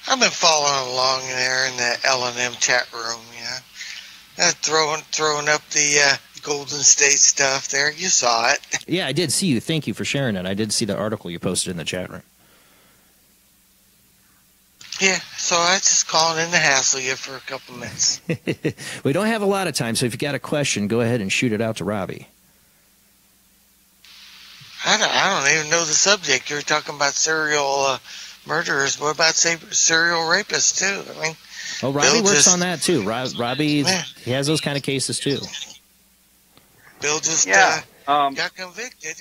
I've been following along there in the L&M chat room. Throwing up the Golden State stuff there. You saw it. Yeah, I did see you. Thank you for sharing it. I did see the article you posted in the chat room. Yeah, so I just calling in to hassle you for a couple minutes. We don't have a lot of time, so if you got a question, go ahead and shoot it out to Robbie. I don't even know the subject. You're talking about serial murderers. What about serial rapists too? I mean, oh, Robbie works on that too. Robbie, he has those kind of cases too. Bill just got convicted.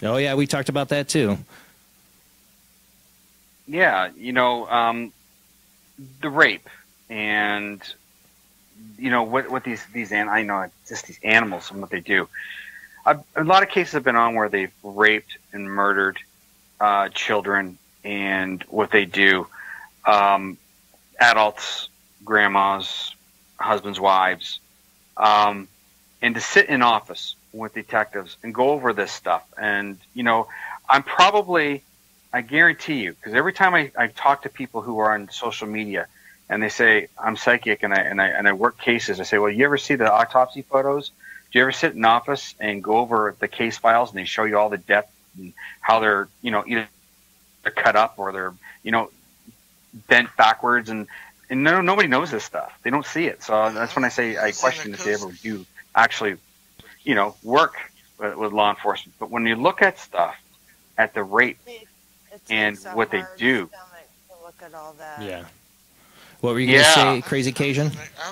Oh yeah, we talked about that too. Yeah, the rape and what these I know just these animals and what they do. a lot of cases have been on where they've raped and murdered children, and what they do, adults, grandmas, husbands, wives, and to sit in office with detectives and go over this stuff. And, you know, I guarantee you, because every time I talk to people who are on social media and they say, I'm psychic and I work cases, I say, well, you ever see the autopsy photos? Do you ever sit in office and go over the case files and they show you all the depth and how they're, you know, either they're cut up or they're, you know, bent backwards, and nobody knows this stuff. They don't see it. So that's when I say I question if they ever do actually, you know, work with law enforcement. But when you look at stuff, at the rape and what they do. To look at all that. Yeah. What were you going to say, Crazy Cajun? I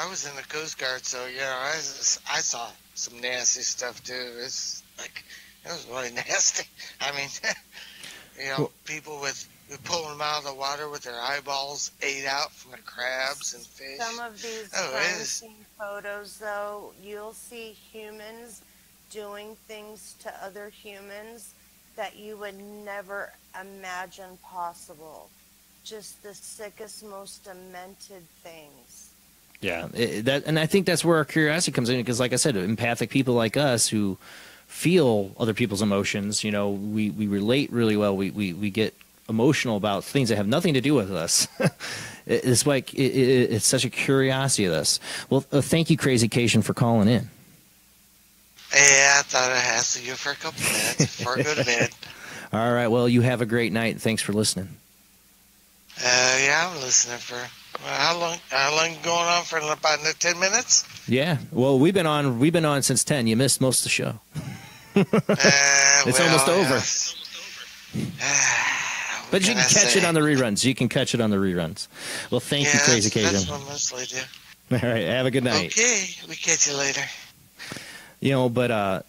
was in the Coast Guard, so yeah, I saw some nasty stuff too. It's like, it was really nasty. I mean, you know, people with pulling them out of the water with their eyeballs ate out from the crabs and fish. Some of these crime scene photos, though, you'll see humans doing things to other humans that you would never imagine possible. Just the sickest, most demented things. Yeah, and I think that's where our curiosity comes in, because, like I said, empathic people like us who feel other people's emotions, you know, we relate really well. We get emotional about things that have nothing to do with us. It's like it's such a curiosity of this. Well, thank you, Crazy Cajun, for calling in. Yeah, I thought I'd hassle you for a couple minutes, for a good minute. All right, well, you have a great night. Thanks for listening. Yeah, I'm listening for how long? How long going on for? About 10 minutes? Yeah. Well, we've been on since 10. You missed most of the show. It's almost over. But you can catch it on the reruns. You can catch it on the reruns. Well, thank you, Crazy Cajun. That's what I mostly do. All right. Have a good night. Okay. We catch you later. You know, but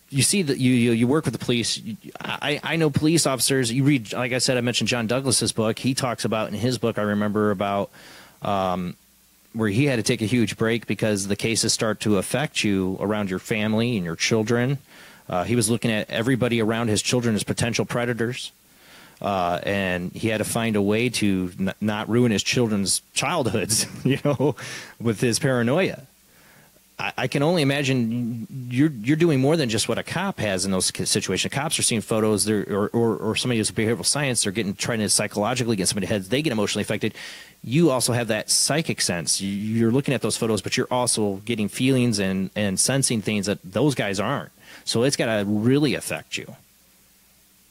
you see that you work with the police. I know police officers. You read, like I said, I mentioned John Douglas's book. He talks about in his book, I remember about where he had to take a huge break because the cases start to affect you around your family and your children. He was looking at everybody around his children as potential predators. And he had to find a way to not ruin his children's childhoods, you know, with his paranoia. I can only imagine you're doing more than just what a cop has in those situations. Cops are seeing photos, or somebody who's behavioral science, they're trying to psychologically get somebody's heads. They get emotionally affected. You also have that psychic sense. You're looking at those photos, but you're also getting feelings and sensing things that those guys aren't. So it's got to really affect you.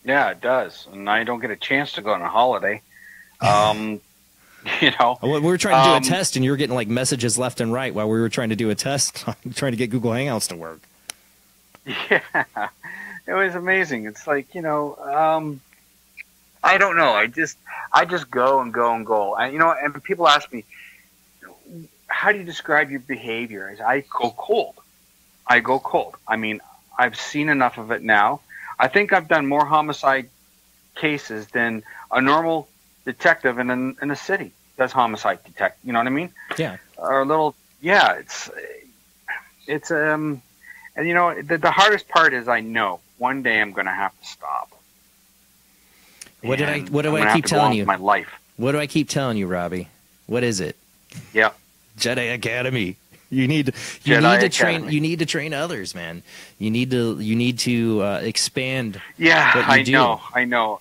Yeah, it does. And I don't get a chance to go on a holiday. You know, we were trying to do a test, and you were getting like messages left and right while we were trying to do a test, trying to get Google Hangouts to work. Yeah, it was amazing. It's like, you know, I don't know. I just go and go and go. You know, and people ask me, how do you describe your behavior? I go cold. I go cold. I mean, I've seen enough of it now. I think I've done more homicide cases than a normal detective in a city does homicide detect. You know what I mean? Yeah. Or a little. Yeah. It's and you know the hardest part is I know one day I'm going to have to stop. What do I keep telling you? My life. What do I keep telling you, Robbie? What is it? Yeah. Jedi Academy. You need to train others, man. You need to expand. Yeah, what you do. I know.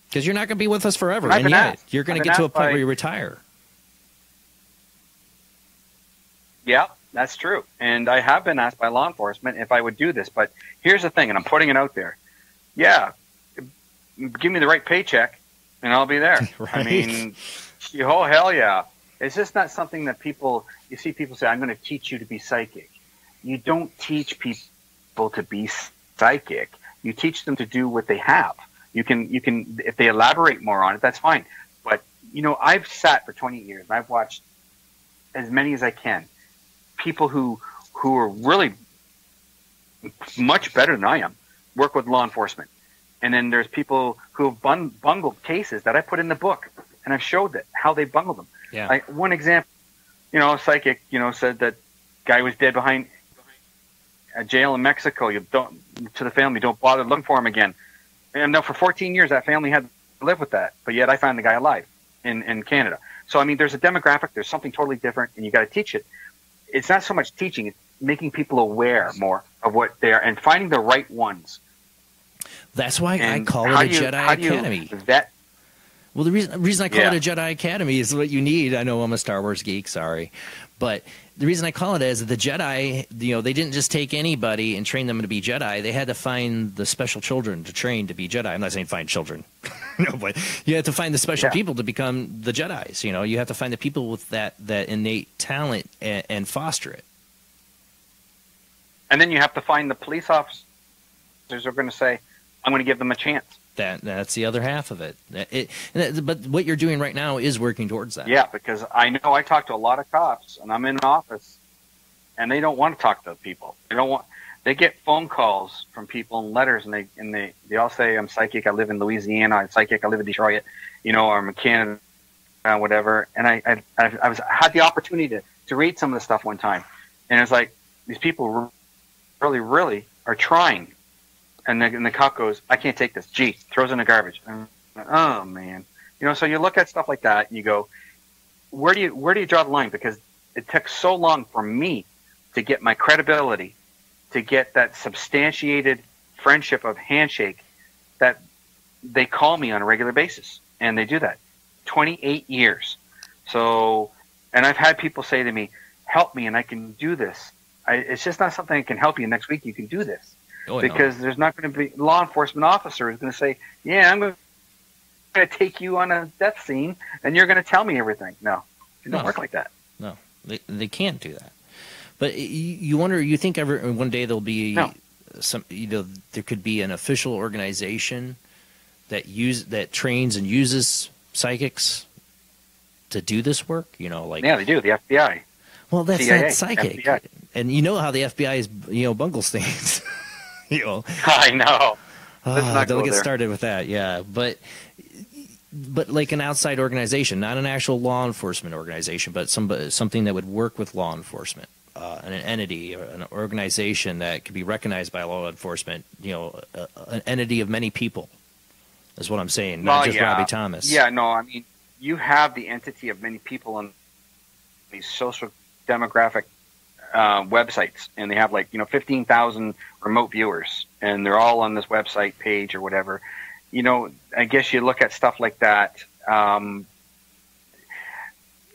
Because you're not going to be with us forever, and yet you're going to get to a point where you retire. Yeah, that's true. And I have been asked by law enforcement if I would do this. But here's the thing, and I'm putting it out there. Yeah, give me the right paycheck, and I'll be there. Right. I mean, oh, hell yeah. It's just not something that you see people say, I'm going to teach you to be psychic. You don't teach people to be psychic. You teach them to do what they have. You can, if they elaborate more on it, that's fine. But, you know, I've sat for 20 years and I've watched as many as I can. People who are really much better than I am work with law enforcement. And then there's people who have bungled cases that I put in the book, and I've showed how they bungled them. Yeah. Like one example, you know, a psychic, you know, said that guy was dead behind a jail in Mexico. You don't to the family, don't bother looking for him again. And now for 14 years, that family had to live with that. But yet I found the guy alive in Canada. So, I mean, there's a demographic. There's something totally different, and you got to teach it. It's not so much teaching. It's making people aware more of what they are and finding the right ones. That's why I call it a Jedi Academy. Well, the reason I call it a Jedi Academy is what you need. I know I'm a Star Wars geek, sorry. But the reason I call it is that the Jedi, they didn't just take anybody and train them to be Jedi. They had to find the special children to train to be Jedi. I'm not saying find children. No, but you have to find the special people to become the Jedis. You have to find the people with that innate talent and foster it. And then you have to find the police officers who are going to say, I'm going to give them a chance. That's the other half of it. But what you're doing right now is working towards that. Yeah, because I know I talk to a lot of cops, and I'm in an office, and they don't want to talk to people. They get phone calls from people and letters, and they all say, I'm psychic, I live in Louisiana, I'm psychic, I live in Detroit, or I'm in Canada, whatever. And I had the opportunity to read some of the stuff one time, and it's like, these people really, really are trying. And the cop goes, I can't take this. Gee, throws in the garbage. And I'm like, oh man, So you look at stuff like that, and you go, where do you draw the line? Because it took so long for me to get my credibility, to get that substantiated friendship of handshake, that they call me on a regular basis, and they do that. 28 years. So, and I've had people say to me, "Help me, and I can do this." It's just not something I can help you next week. You can do this. Because there's not going to be law enforcement officer who's going to say, yeah, I'm going to take you on a death scene and you're going to tell me everything. No, it doesn't work like that. No, they can't do that. But you think one day there'll be there could be an official organization that trains and uses psychics to do this work? Yeah, they do. The FBI. Well, that's CIA, not psychic. FBI. And you know how the FBI is, bungles things. I know. Don't get started with that. Yeah, but like an outside organization, not an actual law enforcement organization, but something that would work with law enforcement, an entity or an organization that could be recognized by law enforcement. An entity of many people, is what I'm saying. Not just Robbie Thomas. Yeah, no, I mean, you have the entity of many people on these social demographic websites, and they have 15,000 remote viewers, and they're all on this website page or whatever. I guess you look at stuff like that. I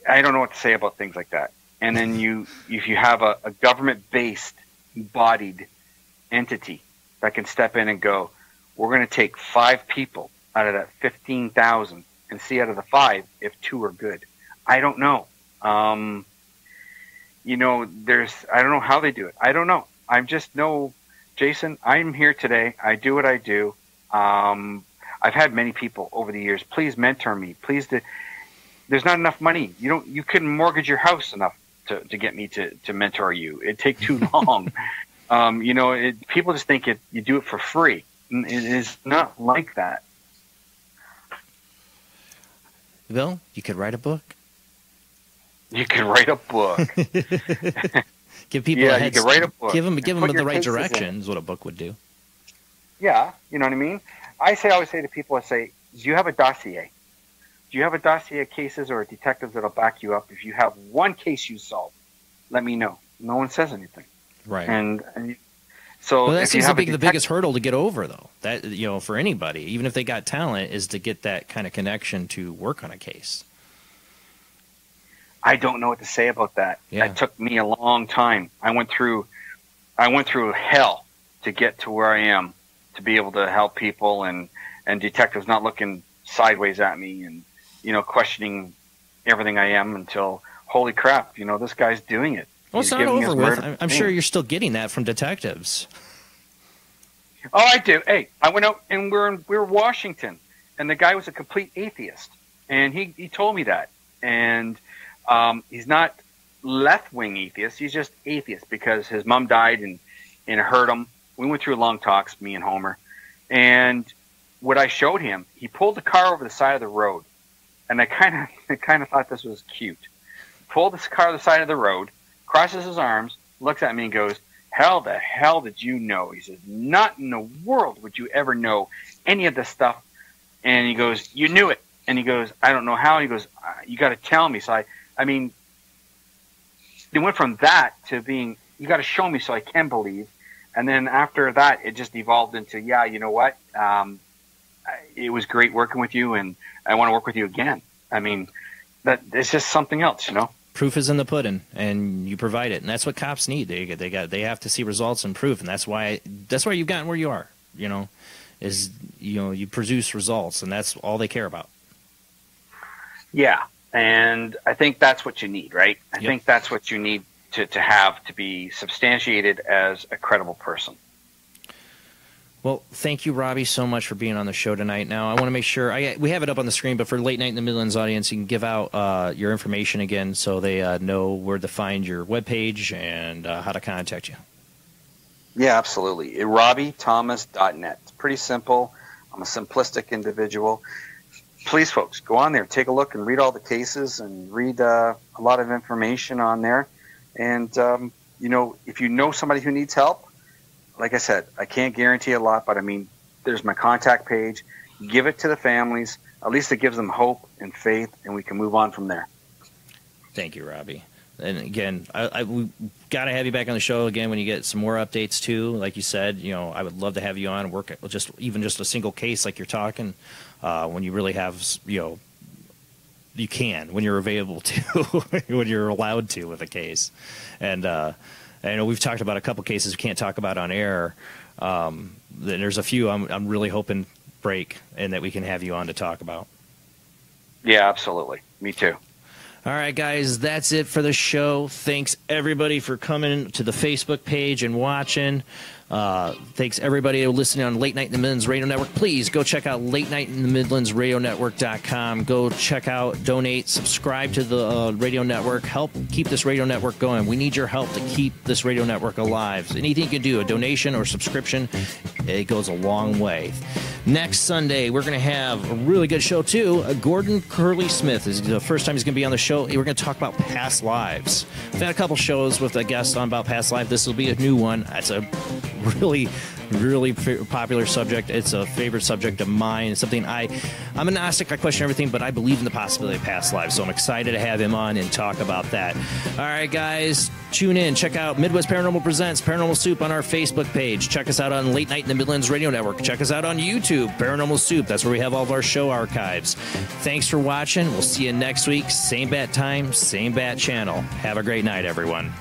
don't know what to say about things like that. And then if you have a government-based bodied entity that can step in and go, we're going to take 5 people out of that 15,000 and see out of the 5 if 2 are good. I don't know. I don't know how they do it. I don't know. I just know, Jason, I'm here today. I do what I do. I've had many people over the years, please mentor me. Please there's not enough money. You couldn't mortgage your house enough to get me to mentor you. It'd take too long. People just think you do it for free. It is not like that. Well, you could write a book. You can write a book. Give people you can write a book. Give them the right direction is what a book would do. Yeah, you know what I mean? I always say to people, do you have a dossier? Do you have a dossier of cases or detectives that'll back you up? If you have one case you solve, let me know. No one says anything. Right. And so that seems to be the biggest hurdle to get over, though. That for anybody, even if they got talent, is to get that kind of connection to work on a case. I don't know what to say about that. Yeah. It took me a long time. I went through hell to get to where I am, to be able to help people and detectives not looking sideways at me and, questioning everything I am until, holy crap, this guy's doing it. Well, it's not over with. I'm sure you're still getting that from detectives. Oh, I do. Hey, I went out and we were Washington, and the guy was a complete atheist, and he told me that. And he's not left-wing atheist. He's just atheist because his mom died and it hurt him. We went through long talks, me and Homer. And what I showed him, he pulled the car over the side of the road. And I kind of thought this was cute. Pulled this car to the side of the road, crosses his arms, looks at me and goes, how the hell did you know? He says, not in the world would you ever know any of this stuff. And he goes, you knew it. And he goes, I don't know how. He goes, you got to tell me. So I mean, it went from that to being, you got to show me so I can believe. And then after that, it just evolved into, yeah, you know what? It was great working with you, and I want to work with you again. I mean, that it's just something else, you know? Proof is in the pudding, and you provide it. And that's what cops need. They have to see results and proof, and that's why you've gotten where you are, you know, is, you know, you produce results, and that's all they care about. Yeah, and I think that's what you need, right? I think that's what you need to have to be substantiated as a credible person. Well, thank you, Robbie, so much for being on the show tonight. Now, I want to make sure we have it up on the screen, but for Late Night in the Midlands audience, you can give out your information again so they know where to find your webpage and how to contact you. Yeah, absolutely. RobbieThomas.net. It's pretty simple. I'm a simplistic individual. Please, folks, go on there, take a look, and read all the cases and read a lot of information on there. And, you know, if you know somebody who needs help, like I said, I can't guarantee a lot, but I mean, there's my contact page. Give it to the families. At least it gives them hope and faith, and we can move on from there. Thank you, Robbie. And again, we got to have you back on the show again when you get some more updates too. Like you said, you know, I would love to have you on and work at just a single case like you're talking. When you really have, you know, you can when you're available to, when you're allowed to with a case. And I know we've talked about a couple cases we can't talk about on air. There's a few I'm really hoping break and that we can have you on to talk about. Yeah, absolutely. Me too. All right, guys, that's it for the show. Thanks, everybody, for coming to the Facebook page and watching. Thanks, everybody, listening on Late Night in the Midlands Radio Network. Please go check out LateNightInTheMidlandsRadioNetwork.com. Go check out, donate, subscribe to the radio network. Help keep this radio network going. We need your help to keep this radio network alive. Anything you can do, a donation or subscription, it goes a long way. Next Sunday, we're going to have a really good show, too. Gordon Curley Smith is the first time he's going to be on the show. We're going to talk about past lives. We've had a couple shows with a guest on about past life. This will be a new one. It's a really popular subject. It's a favorite subject of mine. It's something I'm a Gnostic. I question everything, but I believe in the possibility of past lives. So I'm excited to have him on and talk about that. All right, guys, tune in. Check out Midwest Paranormal Presents Paranormal Soup on our Facebook page. Check us out on Late Night in the Midlands Radio Network. Check us out on YouTube, Paranormal Soup. That's where we have all of our show archives. Thanks for watching. We'll see you next week. Same bat time, same bat channel. Have a great night, everyone.